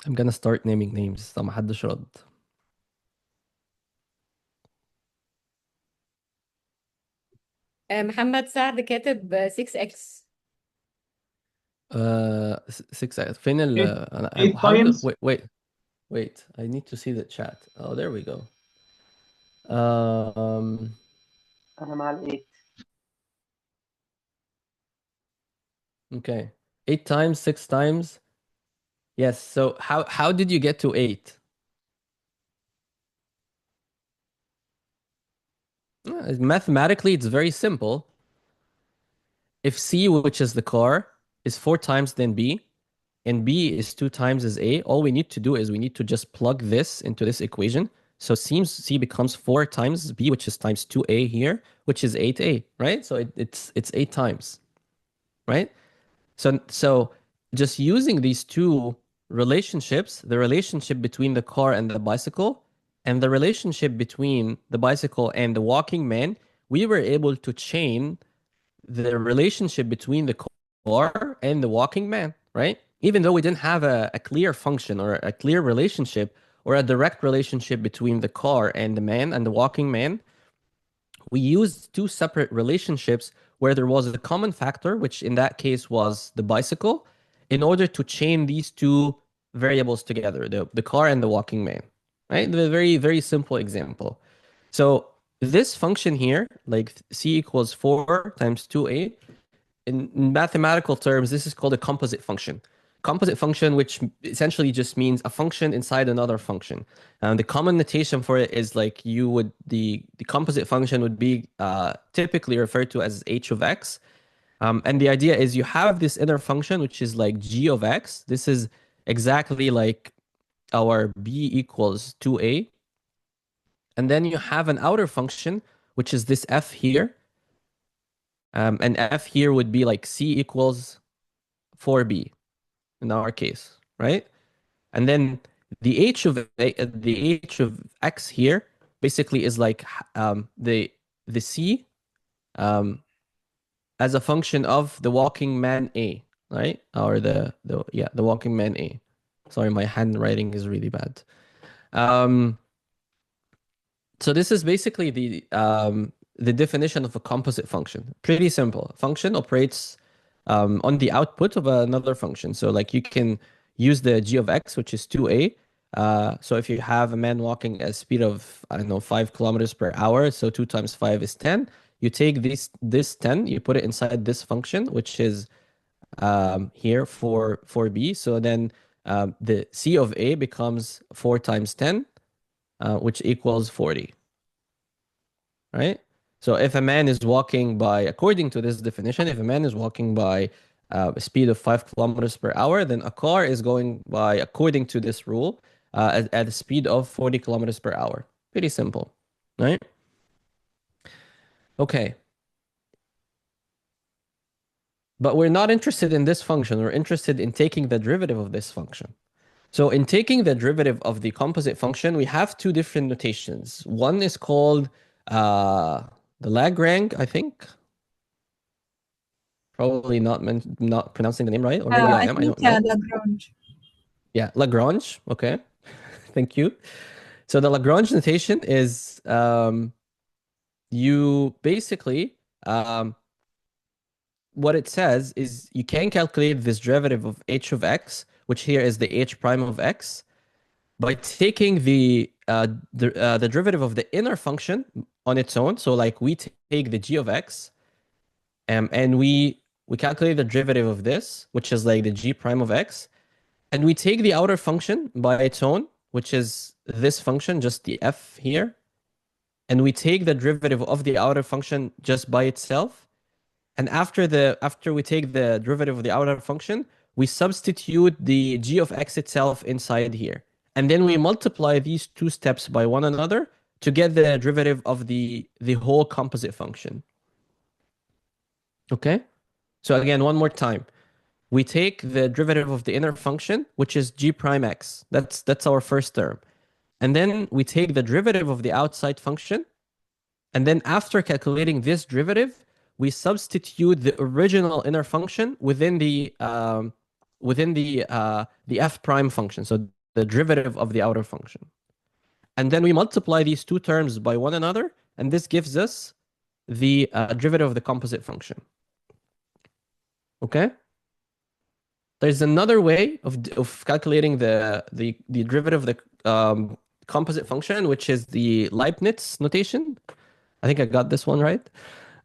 I'm gonna start naming names. طب ما حدش رد. محمد سعد كاتب 6x. 6 فين انا 8 بحاول times. wait I need to see the chat. Oh, there we go. Um انا مع ال8. okay. 8 times, 6 times. Yes, so how did you get to 8? Mathematically, it's very simple. If C, which is the car, is 4 times then B, and B is 2 times as A, all we need to do is we need to just plug this into this equation. So C becomes 4 times B, which is times 2A here, which is 8A, right? So it's 8 times, right? So just using these two relationships, the relationship between the car and the bicycle, and the relationship between the bicycle and the walking man, we were able to chain the relationship between the car and the walking man, right? Even though we didn't have a clear function or a clear relationship or a direct relationship between the car and the man and the walking man, we used two separate relationships where there was a common factor, which in that case was the bicycle, in order to chain these two variables together, the car and the walking man, right? The very, very simple example. So this function here, like c equals 4 times 2a, in mathematical terms, this is called a composite function. Composite function, which essentially just means a function inside another function. The common notation for it is like the composite function would be typically referred to as h of x. And the idea is you have this inner function, which is like g of x. This is exactly like our b equals 2a. And then you have an outer function, which is this f here. And f here would be like c equals 4b in our case, right? And then the h of x here basically is like the c as a function of the walking man a, right? Or the walking man a. Sorry, my handwriting is really bad. So this is basically the definition of a composite function. Pretty simple. Function operates on the output of another function. So like you can use the g of x, which is 2a. So if you have a man walking at a speed of, I don't know, 5 kilometers per hour, so 2 times 5 is 10. You take this 10, you put it inside this function, which is here for b. So then the c of a becomes 4 times 10, which equals 40, right? So if a man is walking by, according to this definition, if a man is walking by a speed of 5 kilometers per hour, then a car is going by, according to this rule, at a speed of 40 kilometers per hour. Pretty simple, right? Okay. But we're not interested in this function. We're interested in taking the derivative of this function. So in taking the derivative of the composite function, we have two different notations. One is called the Lagrange, I think. Probably not pronouncing the name right, or maybe I am. I don't know. Lagrange. Yeah, Lagrange. Okay, thank you. So the Lagrange notation is you basically what it says is you can calculate this derivative of h of x, which here is the h prime of x, by taking the derivative of the inner function on its own. So like we take the g of x, and we calculate the derivative of this, which is like the g prime of x, and we take the outer function by its own, which is this function, just the f here, and we take the derivative of the outer function just by itself. And after we take the derivative of the outer function, we substitute the g of x itself inside here. And then we multiply these two steps by one another to get the derivative of the whole composite function. Okay? So again, one more time. We take the derivative of the inner function, which is g prime x. That's our first term. And then we take the derivative of the outside function. And then after calculating this derivative, we substitute the original inner function within the f prime function, so the derivative of the outer function. And then we multiply these two terms by one another, and this gives us the derivative of the composite function. Okay? There's another way of calculating the derivative of the composite function, which is the Leibniz notation. I think I got this one right.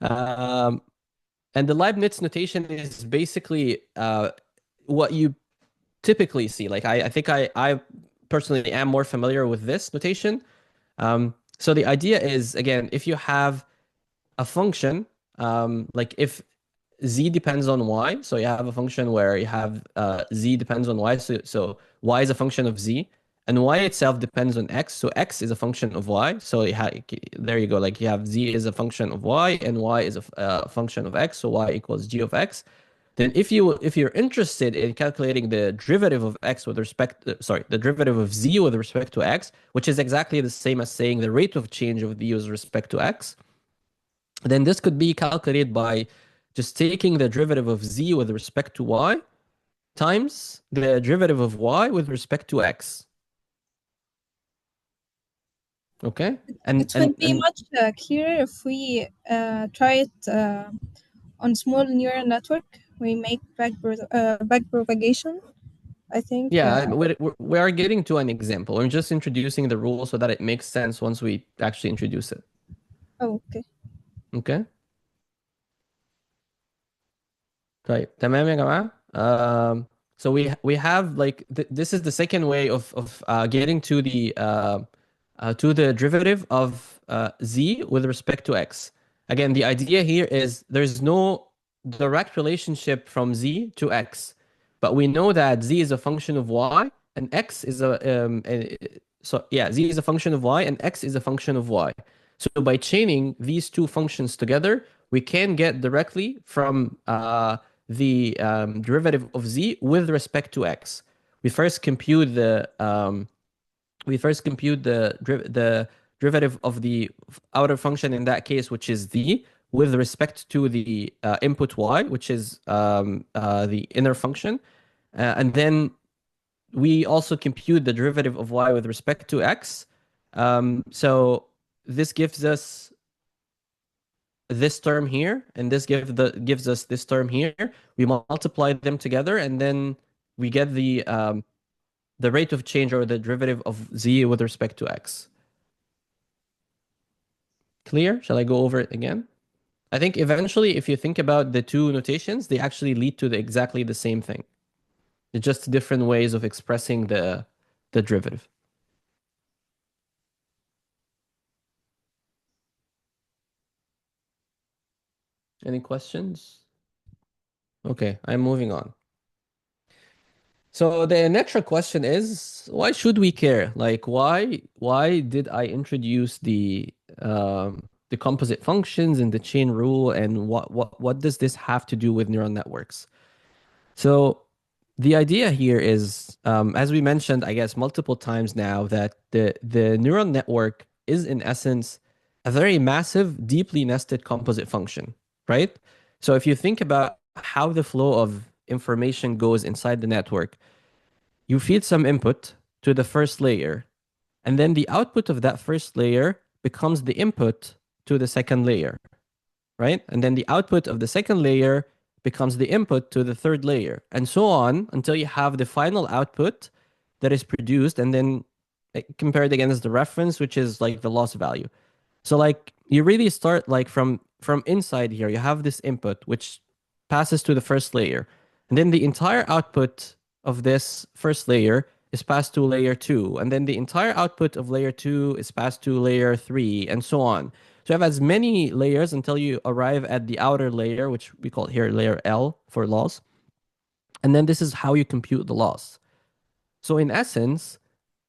And the Leibniz notation is basically what you typically see. Like I think I personally am more familiar with this notation. So the idea is, again, if you have a function, like if z depends on y, so you have a function where you have z depends on y, so y is a function of z, and y itself depends on x, so x is a function of y. So there you go, like you have z is a function of y, and y is a function of x, so y equals g of x. then if you're interested in calculating the derivative of x with respect, the derivative of z with respect to x, which is exactly the same as saying the rate of change of v with respect to x, then this could be calculated by just taking the derivative of z with respect to y times the derivative of y with respect to x. Okay, It would be much clearer if we try it on small neural network. We make back propagation. I think. Yeah, we are getting to an example. I'm just introducing the rule so that it makes sense once we actually introduce it. Oh, okay. Okay. طيب تمام يا جماعة. So we have like this is the second way of getting to the derivative of z with respect to x. Again, the idea here is there's no direct relationship from z to x, but we know that z is a function of y and x is z is a function of y and x is a function of y. So by chaining these two functions together, we can get directly from the derivative of z with respect to x. We first compute the derivative of the outer function in that case, which is z, with respect to the input y, which is the inner function, and then we also compute the derivative of y with respect to x. So this gives us this term here, and this gives us this term here. We multiply them together, and then we get the rate of change or the derivative of z with respect to x. Clear? Shall I go over it again? I think eventually, if you think about the two notations, they actually lead to exactly the same thing. It's just different ways of expressing the derivative. Any questions? Okay, I'm moving on. So the natural question is, why should we care? Like, why did I introduce the composite functions and the chain rule, and what does this have to do with neural networks? So the idea here is, as we mentioned, I guess multiple times now, that the neural network is in essence a very massive, deeply nested composite function, right? So if you think about how the flow of information goes inside the network, you feed some input to the first layer, and then the output of that first layer becomes the input to the second layer, right? And then the output of the second layer becomes the input to the third layer, and so on until you have the final output that is produced, and then compared against the reference, which is like the loss value. So like you really start like from inside here, you have this input which passes to the first layer, and then the entire output of this first layer is passed to layer 2, and then the entire output of layer 2 is passed to layer 3, and so on. So you have as many layers until you arrive at the outer layer, which we call here layer L for loss. And then this is how you compute the loss. So in essence,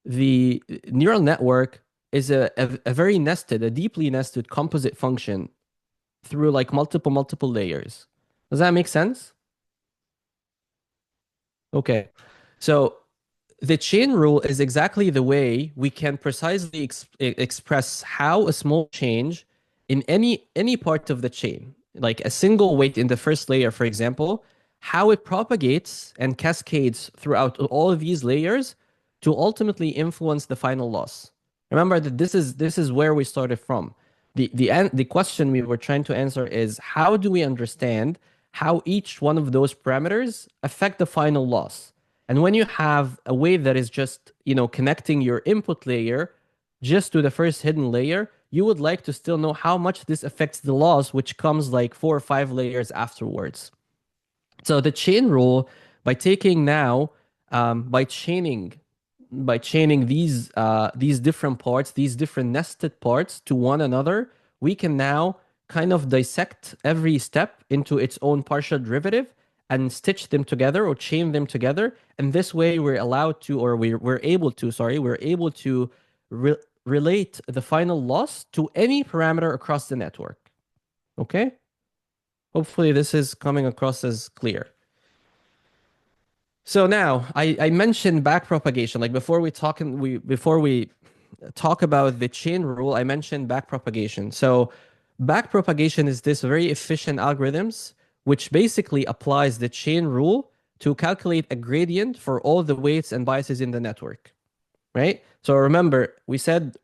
the neural network is a very nested, a deeply nested composite function through like multiple layers. Does that make sense? Okay. So the chain rule is exactly the way we can precisely express how a small change in any part of the chain, like a single weight in the first layer, for example, how it propagates and cascades throughout all of these layers to ultimately influence the final loss. Remember that this is where we started from. The question we were trying to answer is, how do we understand how each one of those parameters affect the final loss? And when you have a way that is just, connecting your input layer just to the first hidden layer, you would like to still know how much this affects the loss, which comes like 4 or 5 layers afterwards. So the chain rule, by taking now, by chaining these different parts, these different nested parts to one another, we can now kind of dissect every step into its own partial derivative and stitch them together or chain them together. And this way we're allowed to, or we're able to relate the final loss to any parameter across the network. Okay? Hopefully this is coming across as clear. So now I mentioned backpropagation. Like before we talk about the chain rule, I mentioned backpropagation. So backpropagation is this very efficient algorithms which basically applies the chain rule to calculate a gradient for all the weights and biases in the network, right? So remember, we said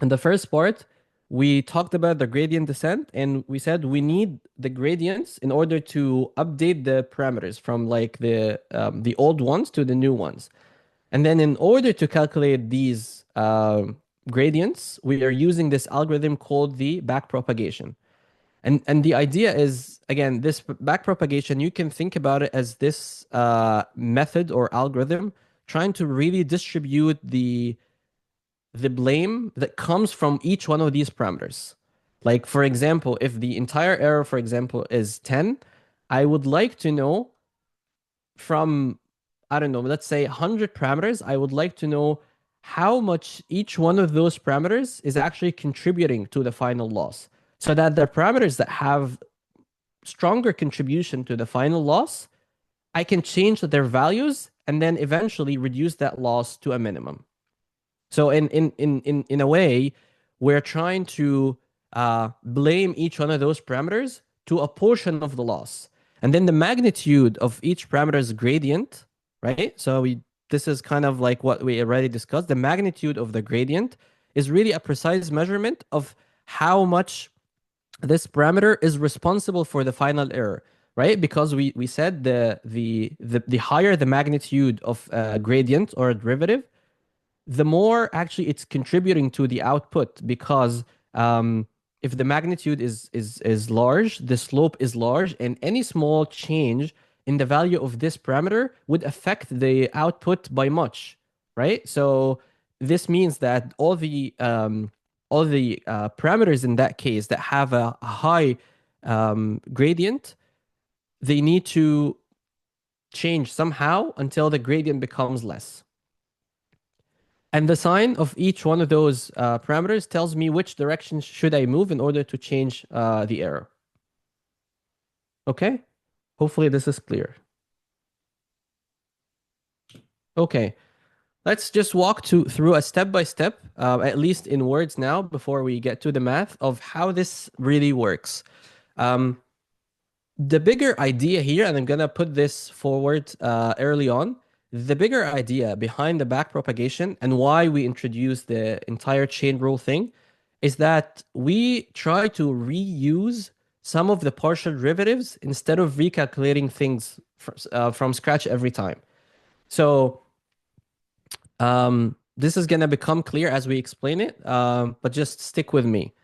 in the first part, we talked about the gradient descent, and we said we need the gradients in order to update the parameters from like the old ones to the new ones. And then in order to calculate these gradients, we are using this algorithm called the backpropagation. And the idea is, again, this backpropagation, you can think about it as this method or algorithm trying to really distribute the blame that comes from each one of these parameters. Like, for example, if the entire error, for example, is 10, I would like to know from, I don't know, let's say 100 parameters, I would like to know how much each one of those parameters is actually contributing to the final loss. So that the parameters that have stronger contribution to the final loss, I can change their values and then eventually reduce that loss to a minimum. So in a way, we're trying to blame each one of those parameters to a portion of the loss. And then the magnitude of each parameter's gradient, right? So this is kind of like what we already discussed. The magnitude of the gradient is really a precise measurement of how much this parameter is responsible for the final error, right? Because we said the higher the magnitude of a gradient or a derivative, the more actually it's contributing to the output, because if the magnitude is large, the slope is large, and any small change in the value of this parameter would affect the output by much, right? So this means that all the parameters in that case that have a high gradient, they need to change somehow until the gradient becomes less. And the sign of each one of those parameters tells me which direction should I move in order to change the error. Okay? Hopefully this is clear. Okay. Let's just walk through a step-by-step, at least in words now, before we get to the math, of how this really works. The bigger idea here, and I'm going to put this forward early on, the bigger idea behind the backpropagation and why we introduced the entire chain rule thing is that we try to reuse some of the partial derivatives instead of recalculating things from scratch every time. So this is going to become clear as we explain it, but just stick with me.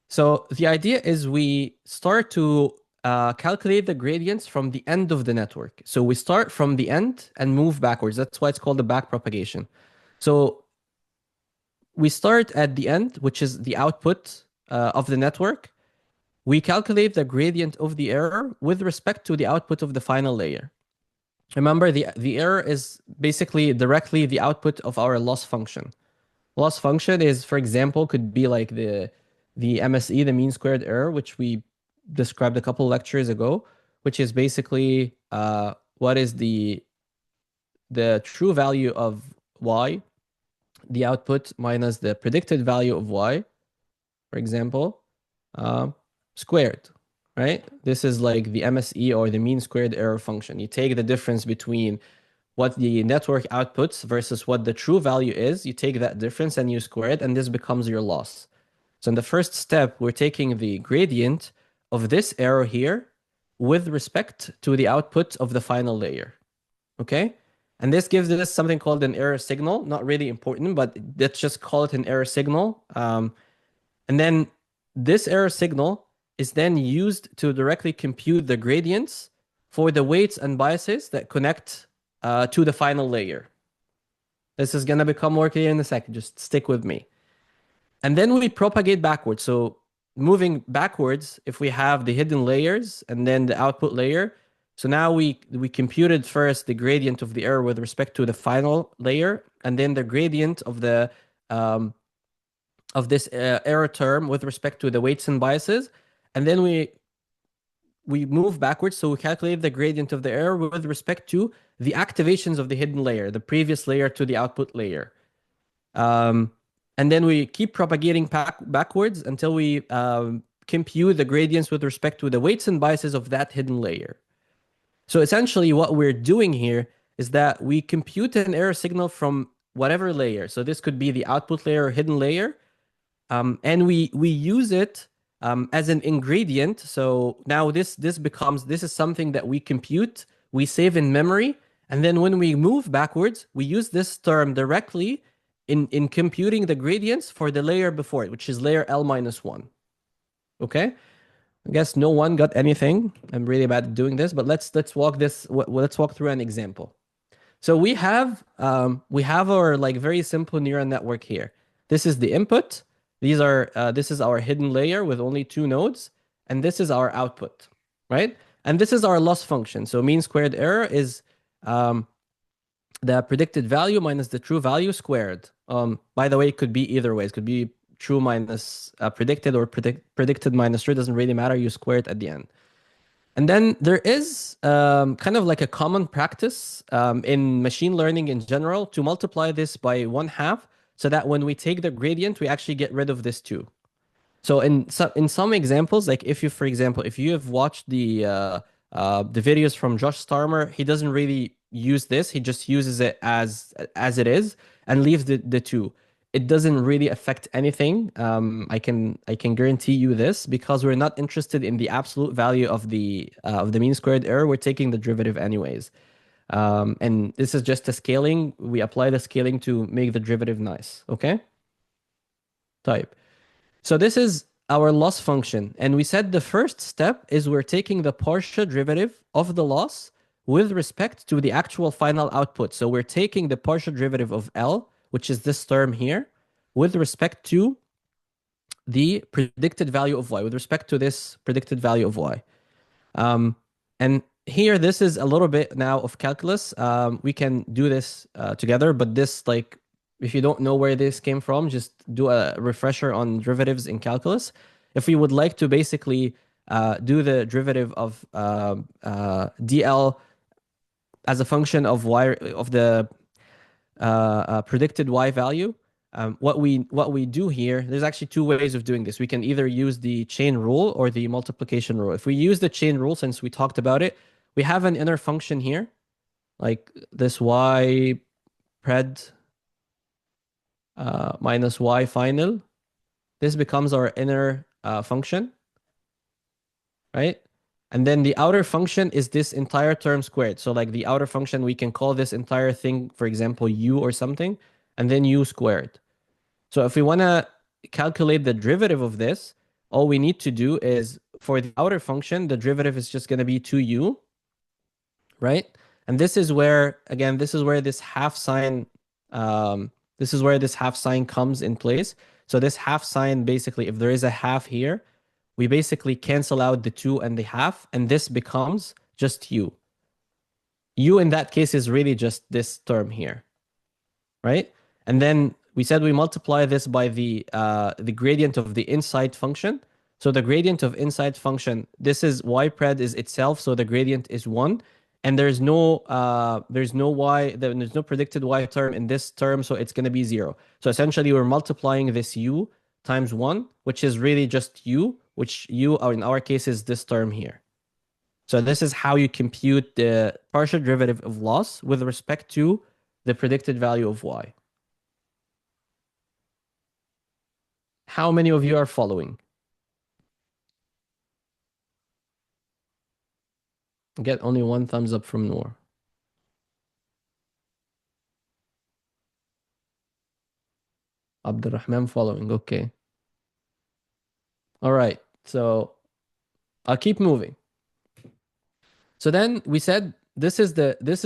So the idea is we start to calculate the gradients from the end of the network. So we start from the end and move backwards. That's why it's called the backpropagation. So we start at the end, which is the output of the network. We calculate the gradient of the error with respect to the output of the final layer. Remember, the error is basically directly the output of our loss function. Loss function is, for example, could be like the MSE, the mean squared error, which we described a couple lectures ago, which is basically what is the true value of y, the output minus the predicted value of y, for example, squared, right? This is like the MSE or the mean squared error function. You take the difference between what the network outputs versus what the true value is, you take that difference and you square it, and this becomes your loss. So in the first step, we're taking the gradient of this error here with respect to the output of the final layer, okay? And this gives us something called an error signal. Not really important, but let's just call it an error signal. And then this error signal is then used to directly compute the gradients for the weights and biases that connect to the final layer. This is going to become more clear in a second. Just stick with me. And then we propagate backwards. So moving backwards, if we have the hidden layers and then the output layer, so now we computed first the gradient of the error with respect to the final layer, and then the gradient of the of this error term with respect to the weights and biases, and then we we move backwards, so we calculate the gradient of the error with respect to the activations of the hidden layer, the previous layer to the output layer. And then we keep propagating backwards until we compute the gradients with respect to the weights and biases of that hidden layer. So essentially what we're doing here is that we compute an error signal from whatever layer. So this could be the output layer or hidden layer. And we use it as an ingredient. So now this is something that we compute, we save in memory, and then when we move backwards, we use this term directly in computing the gradients for the layer before it, which is layer L minus 1. Okay? I guess no one got anything. I'm really bad at doing this, but let's walk through an example. So we have our like very simple neural network here. This is the input. This is our hidden layer with only 2 nodes, and this is our output, right? And this is our loss function. So mean squared error is the predicted value minus the true value squared. By the way, it could be either way. It could be true minus predicted or predicted minus true. It doesn't really matter. You square it at the end. And then there is kind of like a common practice in machine learning in general to multiply this by 1/2 so that when we take the gradient, we actually get rid of this too. So in some examples, like for example, if you have watched the videos from Josh Starmer, he doesn't really use this. He just uses it as it is and leaves the 2. It doesn't really affect anything. I can guarantee you this because we're not interested in the absolute value of the mean squared error. We're taking the derivative anyways. And this is just a scaling. We apply the scaling to make the derivative nice. Okay? Type. So this is our loss function. And we said the first step is we're taking the partial derivative of the loss with respect to the actual final output. So we're taking the partial derivative of L, which is this term here, with respect to the predicted value of y, with respect to this predicted value of y. And here, this is a little bit now of calculus. We can do this together, but this, like, if you don't know where this came from, just do a refresher on derivatives in calculus. If we would like to basically do the derivative of dl as a function of y of the predicted y value, what we do here, there's actually 2 ways of doing this. We can either use the chain rule or the multiplication rule. If we use the chain rule, since we talked about it, we have an inner function here, like this y pred minus y final. This becomes our inner function, right? And then the outer function is this entire term squared. So like the outer function, we can call this entire thing, for example, u or something, and then u squared. So if we want to calculate the derivative of this, all we need to do is for the outer function, the derivative is just going to be 2u, right? And this is where, again, this is where this half sign comes in place. So this half sign, basically, if there is a half here, we basically cancel out the 2 and the half, and this becomes just u. U in that case is really just this term here, right? And then we said we multiply this by the gradient of the inside function. So the gradient of inside function, this is y pred is itself, so the gradient is 1, and there's no predicted y term in this term, so it's going to be 0. So essentially, we're multiplying this u times 1, which is really just u, which u, or in our case, is this term here. So this is how you compute the partial derivative of loss with respect to the predicted value of y. How many of you are following? Get only 1 thumbs up from Noor. Abdurrahman following. Okay. All right. So I'll keep moving. So then we said this is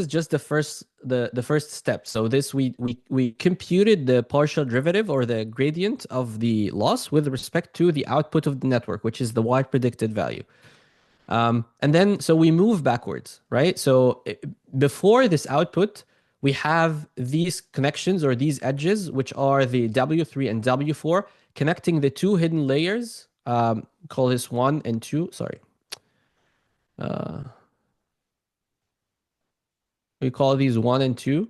just the first step. So this we computed the partial derivative or the gradient of the loss with respect to the output of the network, which is the y predicted value. And then so we move backwards, right? So before this output, we have these connections or these edges, which are the W3 and W4, connecting the 2 hidden layers. Call this 1 and 2. Sorry. Uh, we call these 1 and 2.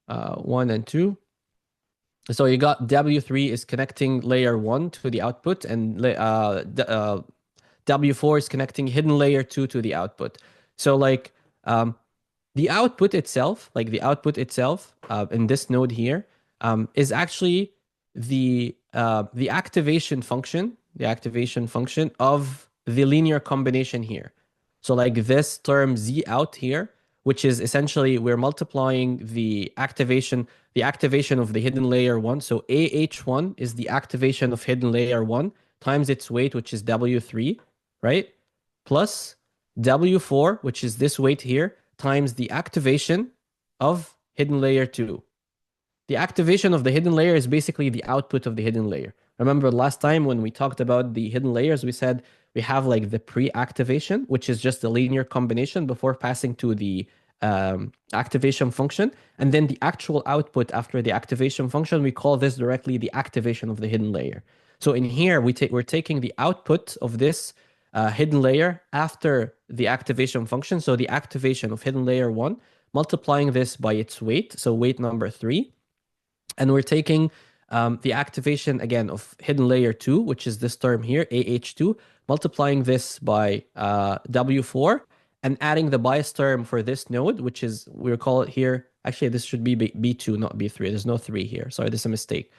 1 and 2. So you got W3 is connecting layer 1 to the output, and W4 is connecting hidden layer 2 to the output. So like the output itself, in this node here, is actually the activation function, of the linear combination here. So like this term Z out here, which is essentially we're multiplying the activation of the hidden layer 1. So AH1 is the activation of hidden layer 1 times its weight, which is W3, right? Plus W4, which is this weight here, times the activation of hidden layer 2. The activation of the hidden layer is basically the output of the hidden layer. Remember last time when we talked about the hidden layers, we said we have like the pre-activation, which is just a linear combination before passing to the activation function. And then the actual output after the activation function, we call this directly the activation of the hidden layer. So in here, we're taking the output of this hidden layer after the activation function. So the activation of hidden layer 1, multiplying this by its weight, so weight number 3. And we're taking the activation again of hidden layer 2, which is this term here, AH2, multiplying this by W4, and adding the bias term for this node, which is, we'll call it here, actually this should be B2, not B3. There's no 3 here. Sorry, this is a mistake.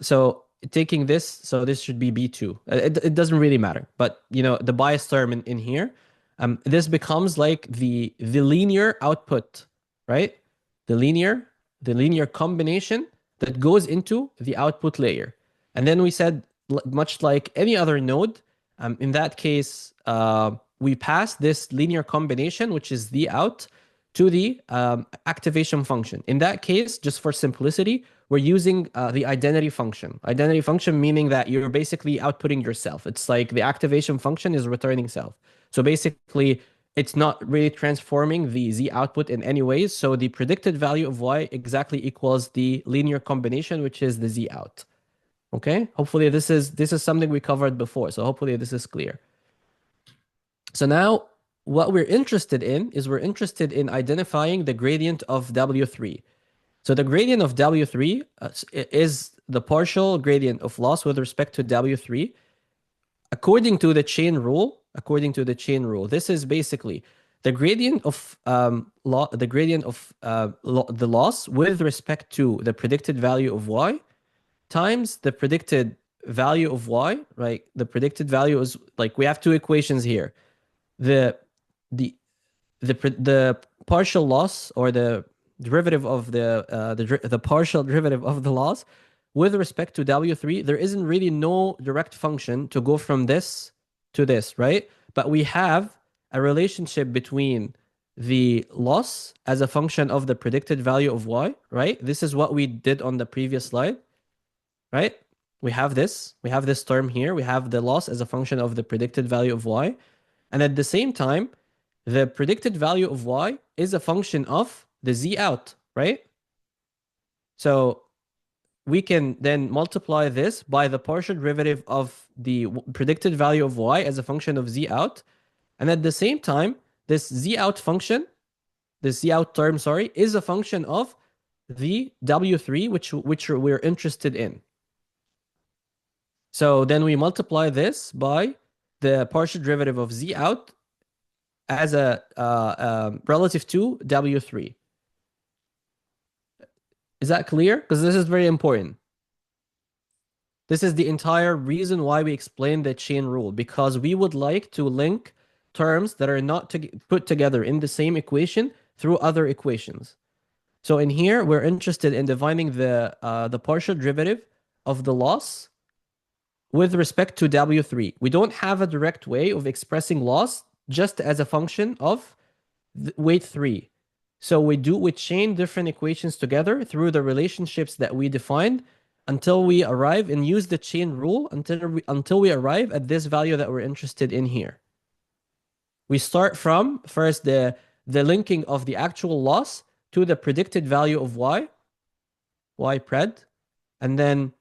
So taking this, so this should be B2. It doesn't really matter, but the bias term in here, this becomes like the linear output, right? The linear combination that goes into the output layer. And then we said, much like any other node, in that case, we pass this linear combination, which is the out, to the activation function. In that case, just for simplicity, we're using the identity function. Identity function meaning that you're basically outputting yourself. It's like the activation function is returning self. So basically, it's not really transforming the Z output in any ways. So the predicted value of Y exactly equals the linear combination, which is the Z out. Okay? Hopefully this is something we covered before. So hopefully this is clear. So now what we're interested in is we're interested in identifying the gradient of W3. So the gradient of W3 is the partial gradient of loss with respect to W3 according to the chain rule. This is basically the gradient of the loss with respect to the predicted value of Y times the predicted value of Y, right? The predicted value is like, we have two equations here. The partial loss, or the derivative of the partial derivative of the loss with respect to W3, there isn't really no direct function to go from this to this, right? But we have a relationship between the loss as a function of the predicted value of Y, right? This is what we did on the previous slide, right? We have this term here. We have the loss as a function of the predicted value of Y. And at the same time, the predicted value of Y is a function of the Z out, right? So we can then multiply this by the partial derivative of the predicted value of Y as a function of Z out. And at the same time, this Z out function, this Z out term, sorry, is a function of the W3, which we're interested in. So then we multiply this by the partial derivative of Z out as a relative to W3. Is that clear? Because this is very important. This is the entire reason why we explain the chain rule, because we would like to link terms that are not put together in the same equation through other equations. So in here, we're interested in defining the partial derivative of the loss with respect to W3. We don't have a direct way of expressing loss just as a function of weight 3. So we chain different equations together through the relationships that we defined until we arrive and use the chain rule until we arrive at this value that we're interested in here. We start from first the linking of the actual loss to the predicted value of Y pred, and then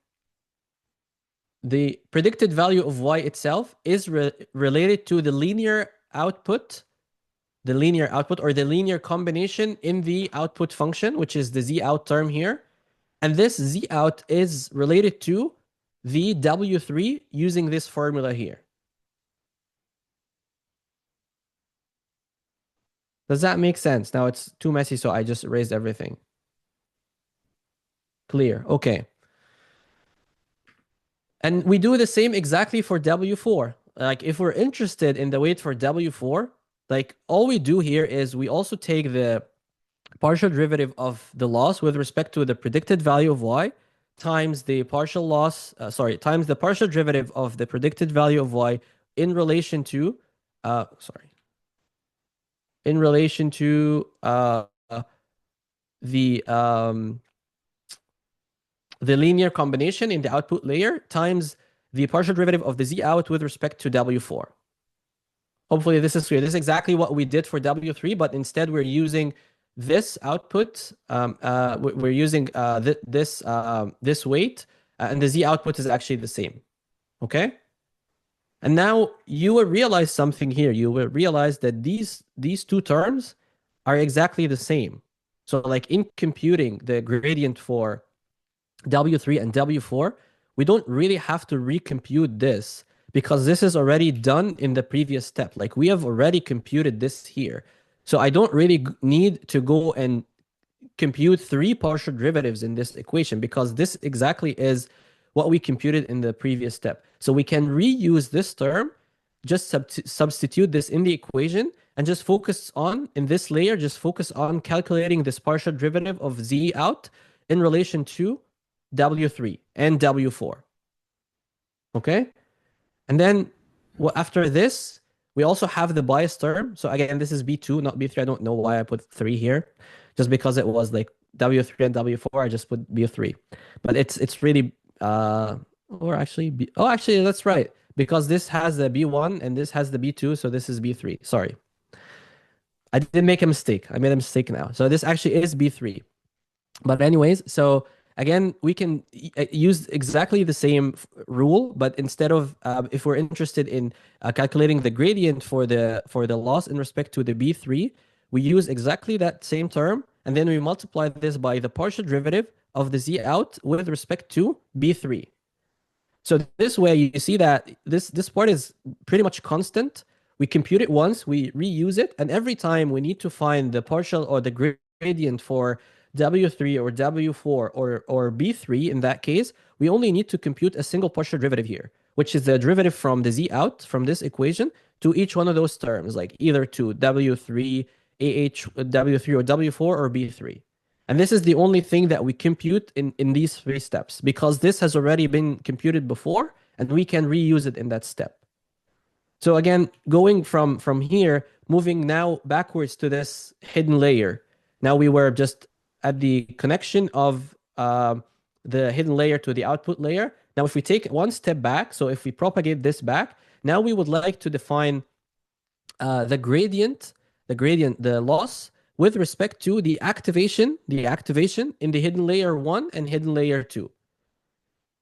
the predicted value of Y itself is related to the linear output, the linear output or the linear combination in the output function, which is the z out term here. And this z out is related to the W3 using this formula here. Does that make sense? Now it's too messy, so I just erased everything. Clear. Okay. And we do the same exactly for W4. Like if we're interested in the weight for W4, like all we do here is we also take the partial derivative of the loss with respect to the predicted value of y times the partial loss, times the partial derivative of the predicted value of y in relation to, in relation to the linear combination in the output layer times the partial derivative of the z out with respect to W4. Hopefully this is clear. This is exactly what we did for W3, but instead we're using this output. We're using this weight, and the z output is actually the same. Okay? And now you will realize something here. You will realize that these two terms are exactly the same. So like in computing the gradient for W3 and W4, we don't really have to recompute this because this is already done in the previous step. Like we have already computed this here. So I don't really need to go and compute 3 partial derivatives in this equation because this exactly is what we computed in the previous step. So we can reuse this term, just substitute this in the equation and just focus on, in this layer, just focus on calculating this partial derivative of z out in relation to W3 and W4. Okay? And then after this, we also have the bias term. So again, this is B2, not B3. I don't know why I put 3 here. Just because it was like W3 and W4, I just put B3. But it's really, or actually, actually, that's right. Because this has the B1 and this has the B2, so this is B3. Sorry. I did make a mistake. I made a mistake now. So this actually is B3. But anyways, so again, we can use exactly the same rule, but instead of, if we're interested in calculating the gradient for the loss in respect to the B3, we use exactly that same term, and then we multiply this by the partial derivative of the z out with respect to B3. So this way, you see that this part is pretty much constant. We compute it once, we reuse it, and every time we need to find the partial or the gradient for W3 or W4 or B3 in that case, we only need to compute a single partial derivative here, which is the derivative from the z out from this equation to each one of those terms, like either to W3, W3 or W4 or B3. And this is the only thing that we compute in these 3 steps because this has already been computed before and we can reuse it in that step. So again, going from here, moving now backwards to this hidden layer. Now we were just at the connection of the hidden layer to the output layer. Now if we take one step back, so if we propagate this back, now we would like to define the gradient, the loss, with respect to the activation in the hidden layer 1 and hidden layer 2.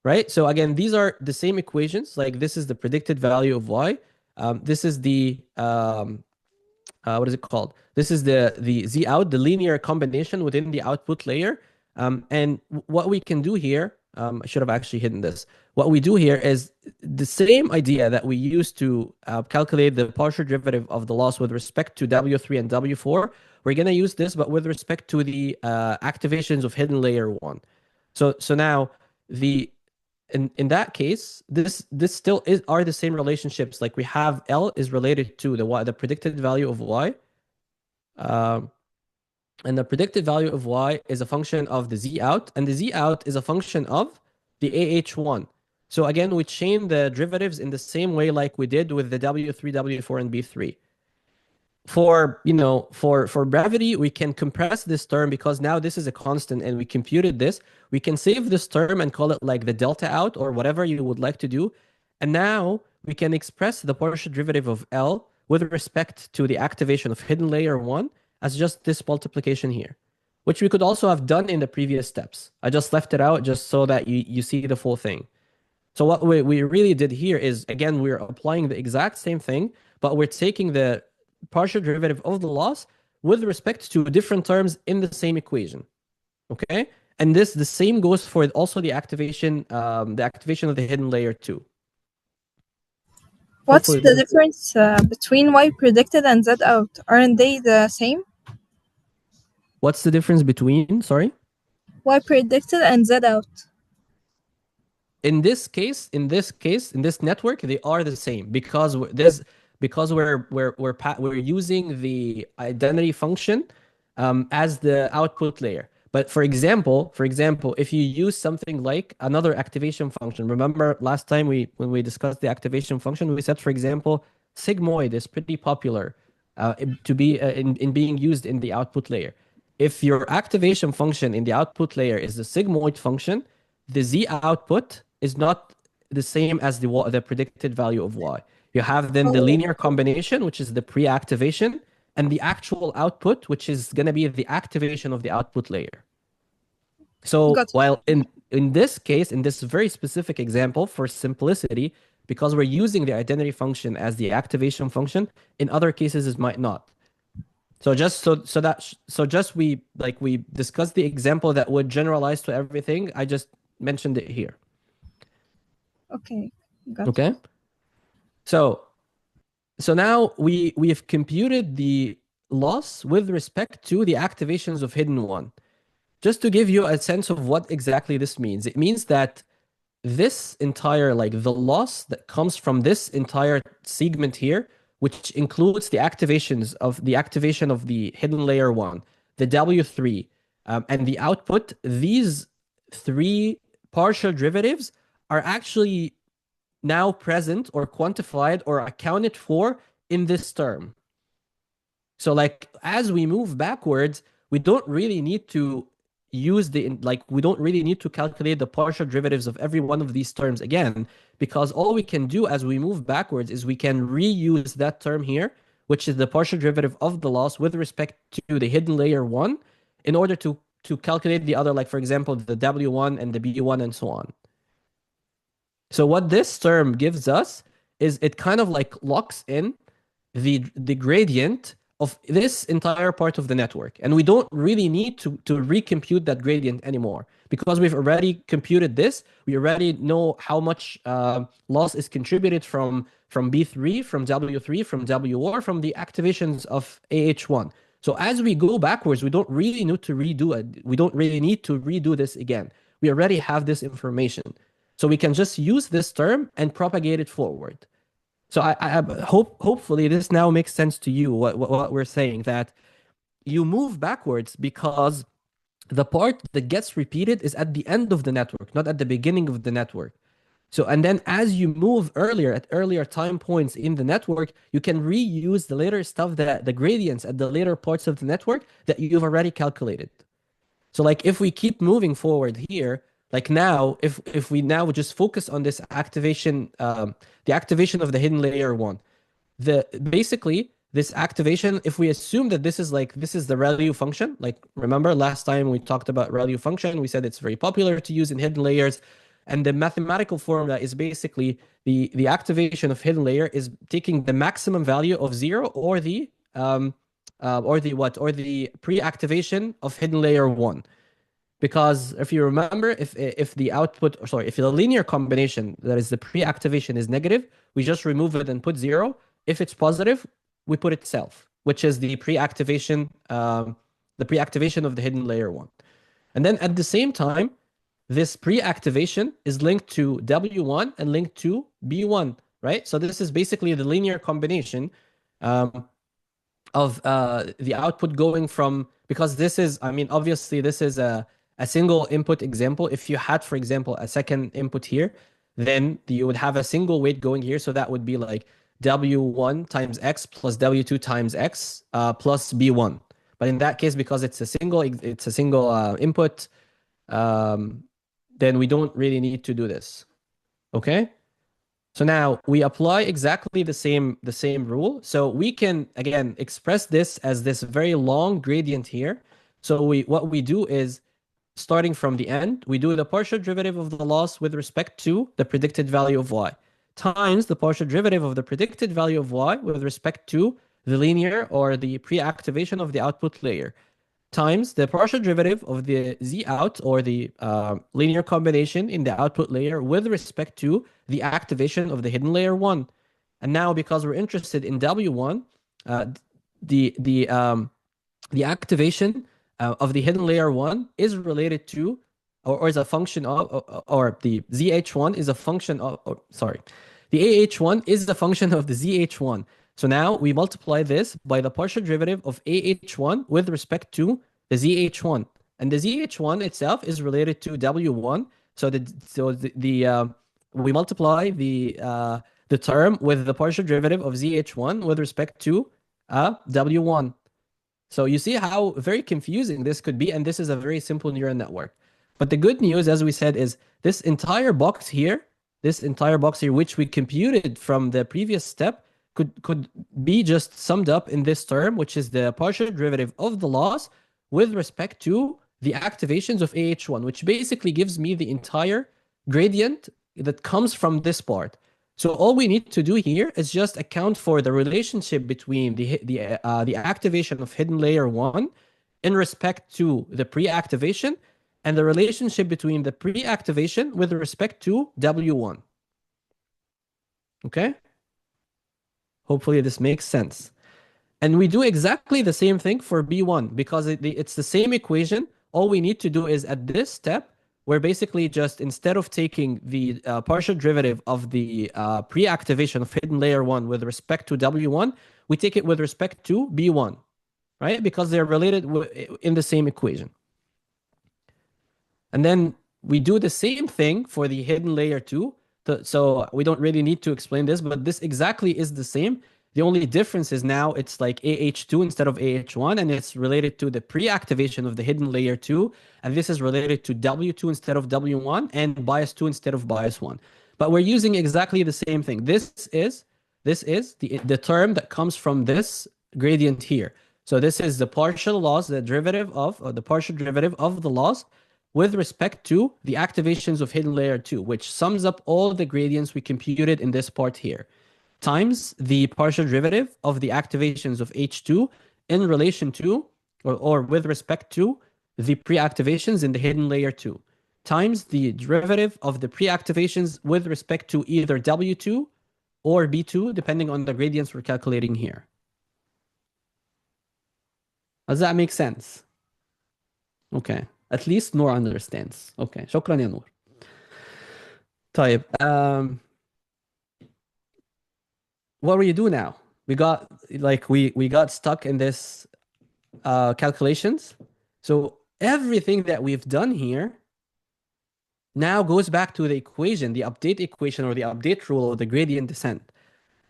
Right? So again, these are the same equations. Like this is the predicted value of y. This is the, what is it called? This is the z out, the linear combination within the output layer. And what we can do here, I should have actually hidden this. What we do here is the same idea that we used to calculate the partial derivative of the loss with respect to W3 and W4. We're going to use this, but with respect to the activations of hidden layer 1. So now in that case, this still are the same relationships. Like we have L is related to the predicted value of y. And the predicted value of y is a function of the z out, and the z out is a function of the AH1. So again, we chain the derivatives in the same way like we did with the W3, W4, and B3. For brevity, we can compress this term because now this is a constant and we computed this. We can save this term and call it like the delta out or whatever you would like to do. And now we can express the partial derivative of L with respect to the activation of hidden layer 1 as just this multiplication here, which we could also have done in the previous steps. I just left it out just so that you see the full thing. So what we really did here is, again, we're applying the exact same thing, but we're taking the partial derivative of the loss with respect to different terms in the same equation. Okay, and the same goes for also the activation of the hidden layer too. What's Hopefully the difference between Y predicted and Z out? Aren't they the same? What's the difference between, sorry? Y predicted and Z out. In this case, in this network, they are the same because we're using the identity function as the output layer. But for example, if you use something like another activation function, remember last time when we discussed the activation function, we said, for example, sigmoid is pretty popular to be in being used in the output layer. If your activation function in the output layer is the sigmoid function, the Z output is not the same as the predicted value of Y. You have then the linear combination, which is the pre-activation, and the actual output, which is going to be the activation of the output layer. So Got it. while in this case, in this very specific example, for simplicity, because we're using the identity function as the activation function, in other cases it might not. So we discussed the example that would generalize to everything. I just mentioned it here. Okay, got it. Okay. So now we have computed the loss with respect to the activations of hidden one. Just to give you a sense of what exactly this means, it means that this entire, like the loss that comes from this entire segment here, which includes the activation of the hidden layer one, the W3, and the output, these three partial derivatives are actually now present or quantified or accounted for in this term. So like as we move backwards, we don't really need to we don't really need to calculate the partial derivatives of every one of these terms again, because all we can do as we move backwards is we can reuse that term here, which is the partial derivative of the loss with respect to the hidden layer one, in order to calculate the other, like for example, the W1 and the B1 and so on. So what this term gives us is it kind of like locks in the gradient of this entire part of the network. And we don't really need to recompute that gradient anymore, because we've already computed this. We already know how much loss is contributed from B3, from W3, from WR, from the activations of AH1. So as we go backwards, we don't really need to redo it. We don't really need to redo this again. We already have this information. So we can just use this term and propagate it forward. So I hopefully this now makes sense to you, what we're saying, that you move backwards because the part that gets repeated is at the end of the network, not at the beginning of the network. So, and then as you move earlier, at earlier time points in the network, you can reuse the later stuff, the gradients at the later parts of the network that you've already calculated. So like if we keep moving forward here, like now, if we now just focus on this activation, the activation of the hidden layer one, basically this activation, if we assume that this is the ReLU function, like remember last time we talked about ReLU function, we said it's very popular to use in hidden layers, and the mathematical formula is basically the activation of hidden layer is taking the maximum value of 0 or the pre-activation of hidden layer 1. Because if you remember, if the linear combination, that is the pre-activation, is negative, we just remove it and put 0. If it's positive, we put it self, which is the pre-activation of the hidden layer 1. And then at the same time, this pre-activation is linked to W1 and linked to B1, right? So this is basically the linear combination of the output going from, because this is, I mean, obviously this is a single input example. If you had, for example, a second input here, then you would have a single weight going here. So that would be like W1 times X plus W2 times X plus B1. But in that case, because it's a single input, then we don't really need to do this. Okay? So now we apply exactly the same rule. So we can, again, express this as this very long gradient here. So what we do is, starting from the end, we do the partial derivative of the loss with respect to the predicted value of y. times the partial derivative of the predicted value of y with respect to the linear or the pre-activation of the output layer times the partial derivative of the z out or the linear combination in the output layer with respect to the activation of the hidden layer 1. And now because we're interested in W1, the activation of the hidden layer 1 is related to or is a function of or the ZH1 is a function of the AH1 is the function of the ZH1. So now we multiply this by the partial derivative of AH1 with respect to the ZH1. And the ZH1 itself is related to W1. So we multiply the term with the partial derivative of ZH1 with respect to W1. So you see how very confusing this could be, and this is a very simple neural network. But the good news, as we said, is this entire box here, which we computed from the previous step, could be just summed up in this term, which is the partial derivative of the loss with respect to the activations of AH1, which basically gives me the entire gradient that comes from this part. So all we need to do here is just account for the relationship between the activation of hidden layer 1 in respect to the pre-activation and the relationship between the pre-activation with respect to W1. Okay? Hopefully this makes sense. And we do exactly the same thing for B1 because it's the same equation. All we need to do is at this step, we're basically just, instead of taking the partial derivative of the pre-activation of hidden layer 1 with respect to W1, we take it with respect to B1, right? Because they're related in the same equation. And then we do the same thing for the hidden layer 2. So we don't really need to explain this, but this exactly is the same. The only difference is now it's like AH2 instead of AH1, and it's related to the pre-activation of the hidden layer 2, and this is related to W2 instead of W1, and bias 2 instead of bias 1. But we're using exactly the same thing. This is the term that comes from this gradient here. So this is the partial loss, the derivative of, or the partial derivative of the loss with respect to the activations of hidden layer 2, which sums up all the gradients we computed in this part here, times the partial derivative of the activations of H2 in relation to, or with respect to, the pre-activations in the hidden layer 2, times the derivative of the pre-activations with respect to either W2 or B2, depending on the gradients we're calculating here. Does that make sense? Okay. At least Noor understands. Okay. شكرا يا نور. طيب. What do you do now? We got stuck in this calculations. So everything that we've done here now goes back to the equation, the update equation or the update rule of the gradient descent.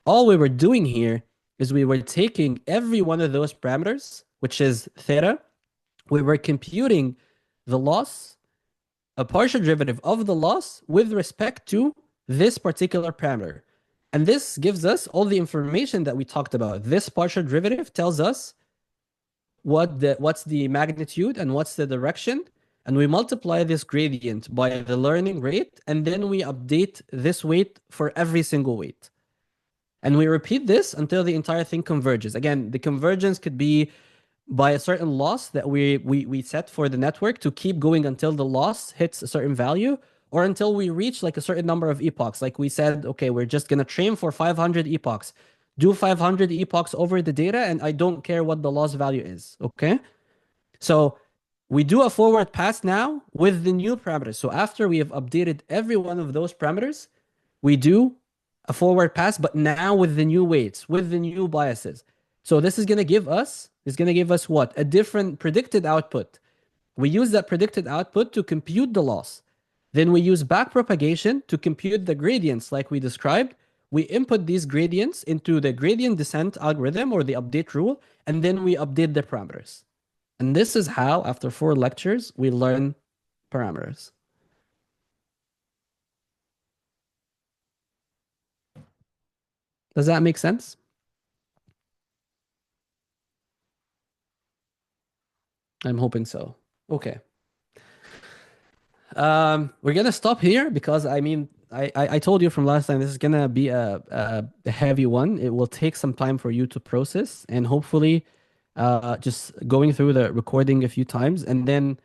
All we were doing here is we were taking every one of those parameters, which is theta. We were computing the loss, a partial derivative of the loss with respect to this particular parameter. And this gives us all the information that we talked about. This partial derivative tells us what's the magnitude and what's the direction. And we multiply this gradient by the learning rate. And then we update this weight for every single weight. And we repeat this until the entire thing converges. Again, the convergence could be by a certain loss that we set for the network to keep going until the loss hits a certain value, or until we reach like a certain number of epochs. Like we said, okay, we're just going to train for 500 epochs. Do 500 epochs over the data, and I don't care what the loss value is, okay? So we do a forward pass now with the new parameters. So after we have updated every one of those parameters, we do a forward pass, but now with the new weights, with the new biases. So this is going to give us what? A different predicted output. We use that predicted output to compute the loss. Then we use backpropagation to compute the gradients like we described. We input these gradients into the gradient descent algorithm or the update rule, and then we update the parameters. And this is how, after 4 lectures, we learn parameters. Does that make sense? I'm hoping so. Okay. We're going to stop here because, I mean, I told you from last time, this is gonna be a heavy one. It will take some time for you to process, and hopefully, just going through the recording a few times, and then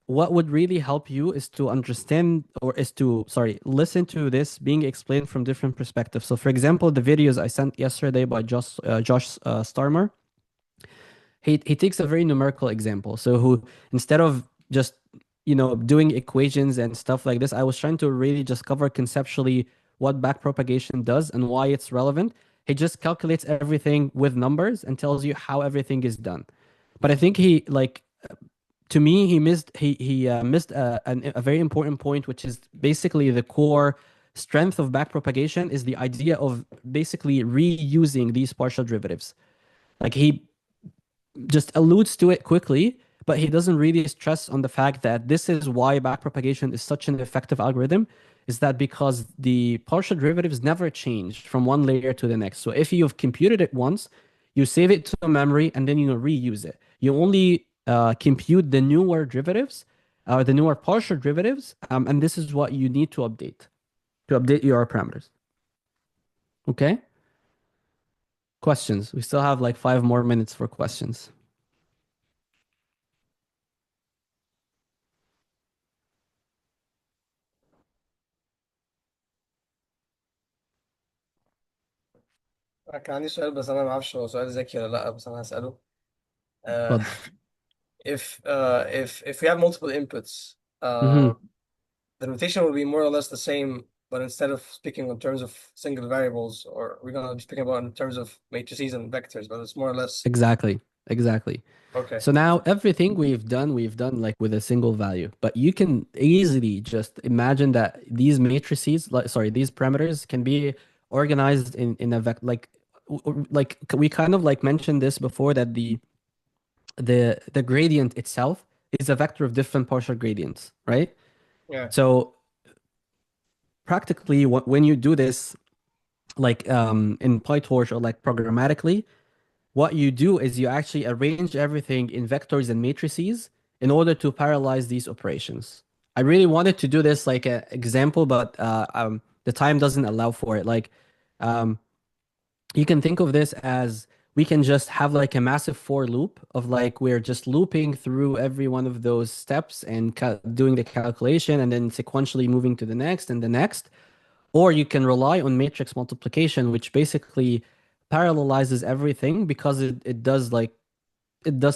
what would really help you is to understand, or is to, sorry, listen to this being explained from different perspectives. So, for example, the videos I sent yesterday by Josh Starmer, he takes a very numerical example. So who, instead of just doing equations and stuff like this, I was trying to really just cover conceptually what backpropagation does and why it's relevant. He just calculates everything with numbers and tells you how everything is done. But I think he, like, to me, he missed a very important point, which is basically the core strength of backpropagation is the idea of basically reusing these partial derivatives. Like, he just alludes to it quickly, but he doesn't really stress on the fact that this is why backpropagation is such an effective algorithm, is that because the partial derivatives never change from one layer to the next. So if you've computed it once, you save it to memory and then you reuse it. You only compute the newer derivatives, the newer partial derivatives, and this is what you need to update your parameters. Okay? Questions? We still have like 5 more minutes for questions. كان عندي سؤال بس انا ما اعرفش هو سؤال ذكي ولا لا، بس انا هسأله. اتفضل. If we have multiple inputs, the notation will be more or less the same, but instead of speaking in terms of single variables, or we're gonna be speaking about in terms of matrices and vectors, but it's more or less Exactly. okay. So now everything we've done like with a single value, but you can easily just imagine that these matrices, like, sorry, these parameters can be organized in a vector, like we kind of like mentioned this before, that the gradient itself is a vector of different partial gradients, right? Yeah. So practically when you do this, like in PyTorch or like programmatically, what you do is you actually arrange everything in vectors and matrices in order to parallelize these operations. I really wanted to do this like an example, but the time doesn't allow for it. Like, um, you can think of this as we can just have like a massive for loop of like we're just looping through every one of those steps and doing the calculation and then sequentially moving to the next and the next. Or you can rely on matrix multiplication, which basically parallelizes everything because it does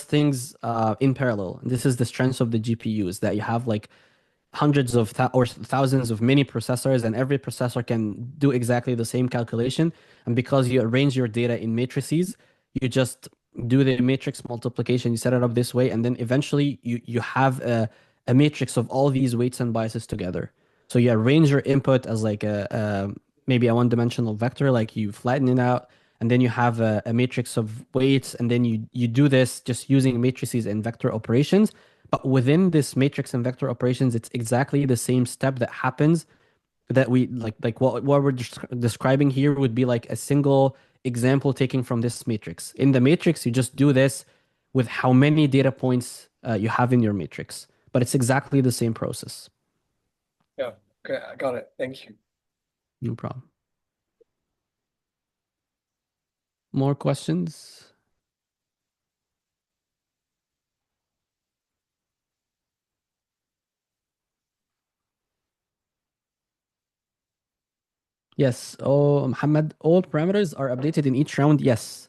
things in parallel. And this is the strength of the GPUs, that you have like hundreds of or thousands of mini processors, and every processor can do exactly the same calculation. And because you arrange your data in matrices, you just do the matrix multiplication, you set it up this way, and then eventually you have a matrix of all these weights and biases together. So you arrange your input as like a maybe a one-dimensional vector, like you flatten it out, and then you have a matrix of weights, and then you do this just using matrices and vector operations. But within this matrix and vector operations, it's exactly the same step that happens, that we like what we're describing here would be like a single example taken from this matrix. In the matrix, you just do this with how many data points you have in your matrix, but it's exactly the same process. Yeah. Okay, I got it. Thank you. No problem. More questions? Yes. Oh, Muhammad, all parameters are updated in each round. Yes.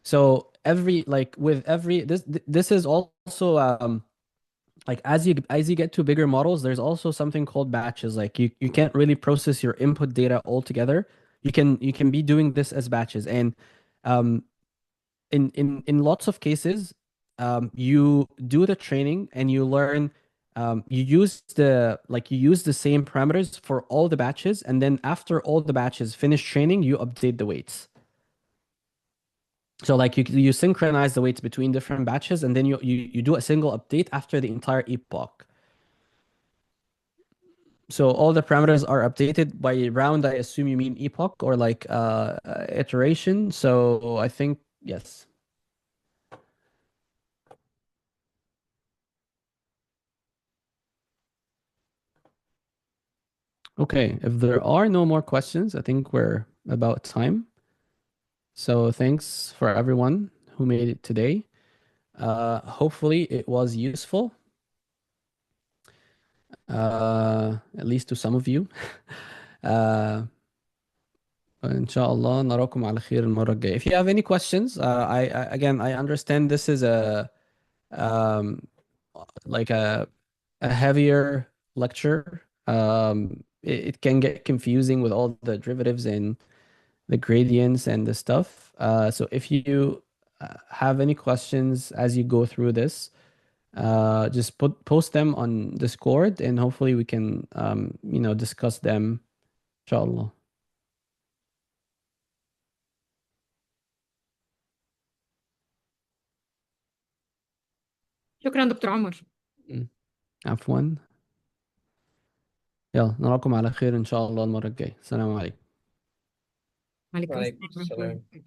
So every like with every this is also like as you get to bigger models, there's also something called batches. Like you can't really process your input data all together. You can be doing this as batches, and um in lots of cases, you do the training and you learn. You use the same parameters for all the batches, and then after all the batches finish training, you update the weights. So like you synchronize the weights between different batches, and then you do a single update after the entire epoch. So all the parameters are updated by round. I assume you mean epoch or like iteration. So I think yes. Okay, if there are no more questions, I think we're about time. So thanks for everyone who made it today. Hopefully it was useful, at least to some of you. إن شاء الله نراكم على خير المرة الجاية. If you have any questions, I understand this is um, like a heavier lecture. It can get confusing with all the derivatives and the gradients and the stuff. So if you have any questions as you go through this, just post them on Discord, and hopefully we can discuss them, inshallah. شكرا دكتور عمر. عفوا. يلا نراكم على خير إن شاء الله المرة الجاية. السلام عليكم. عليكم وعليكم السلام. السلام.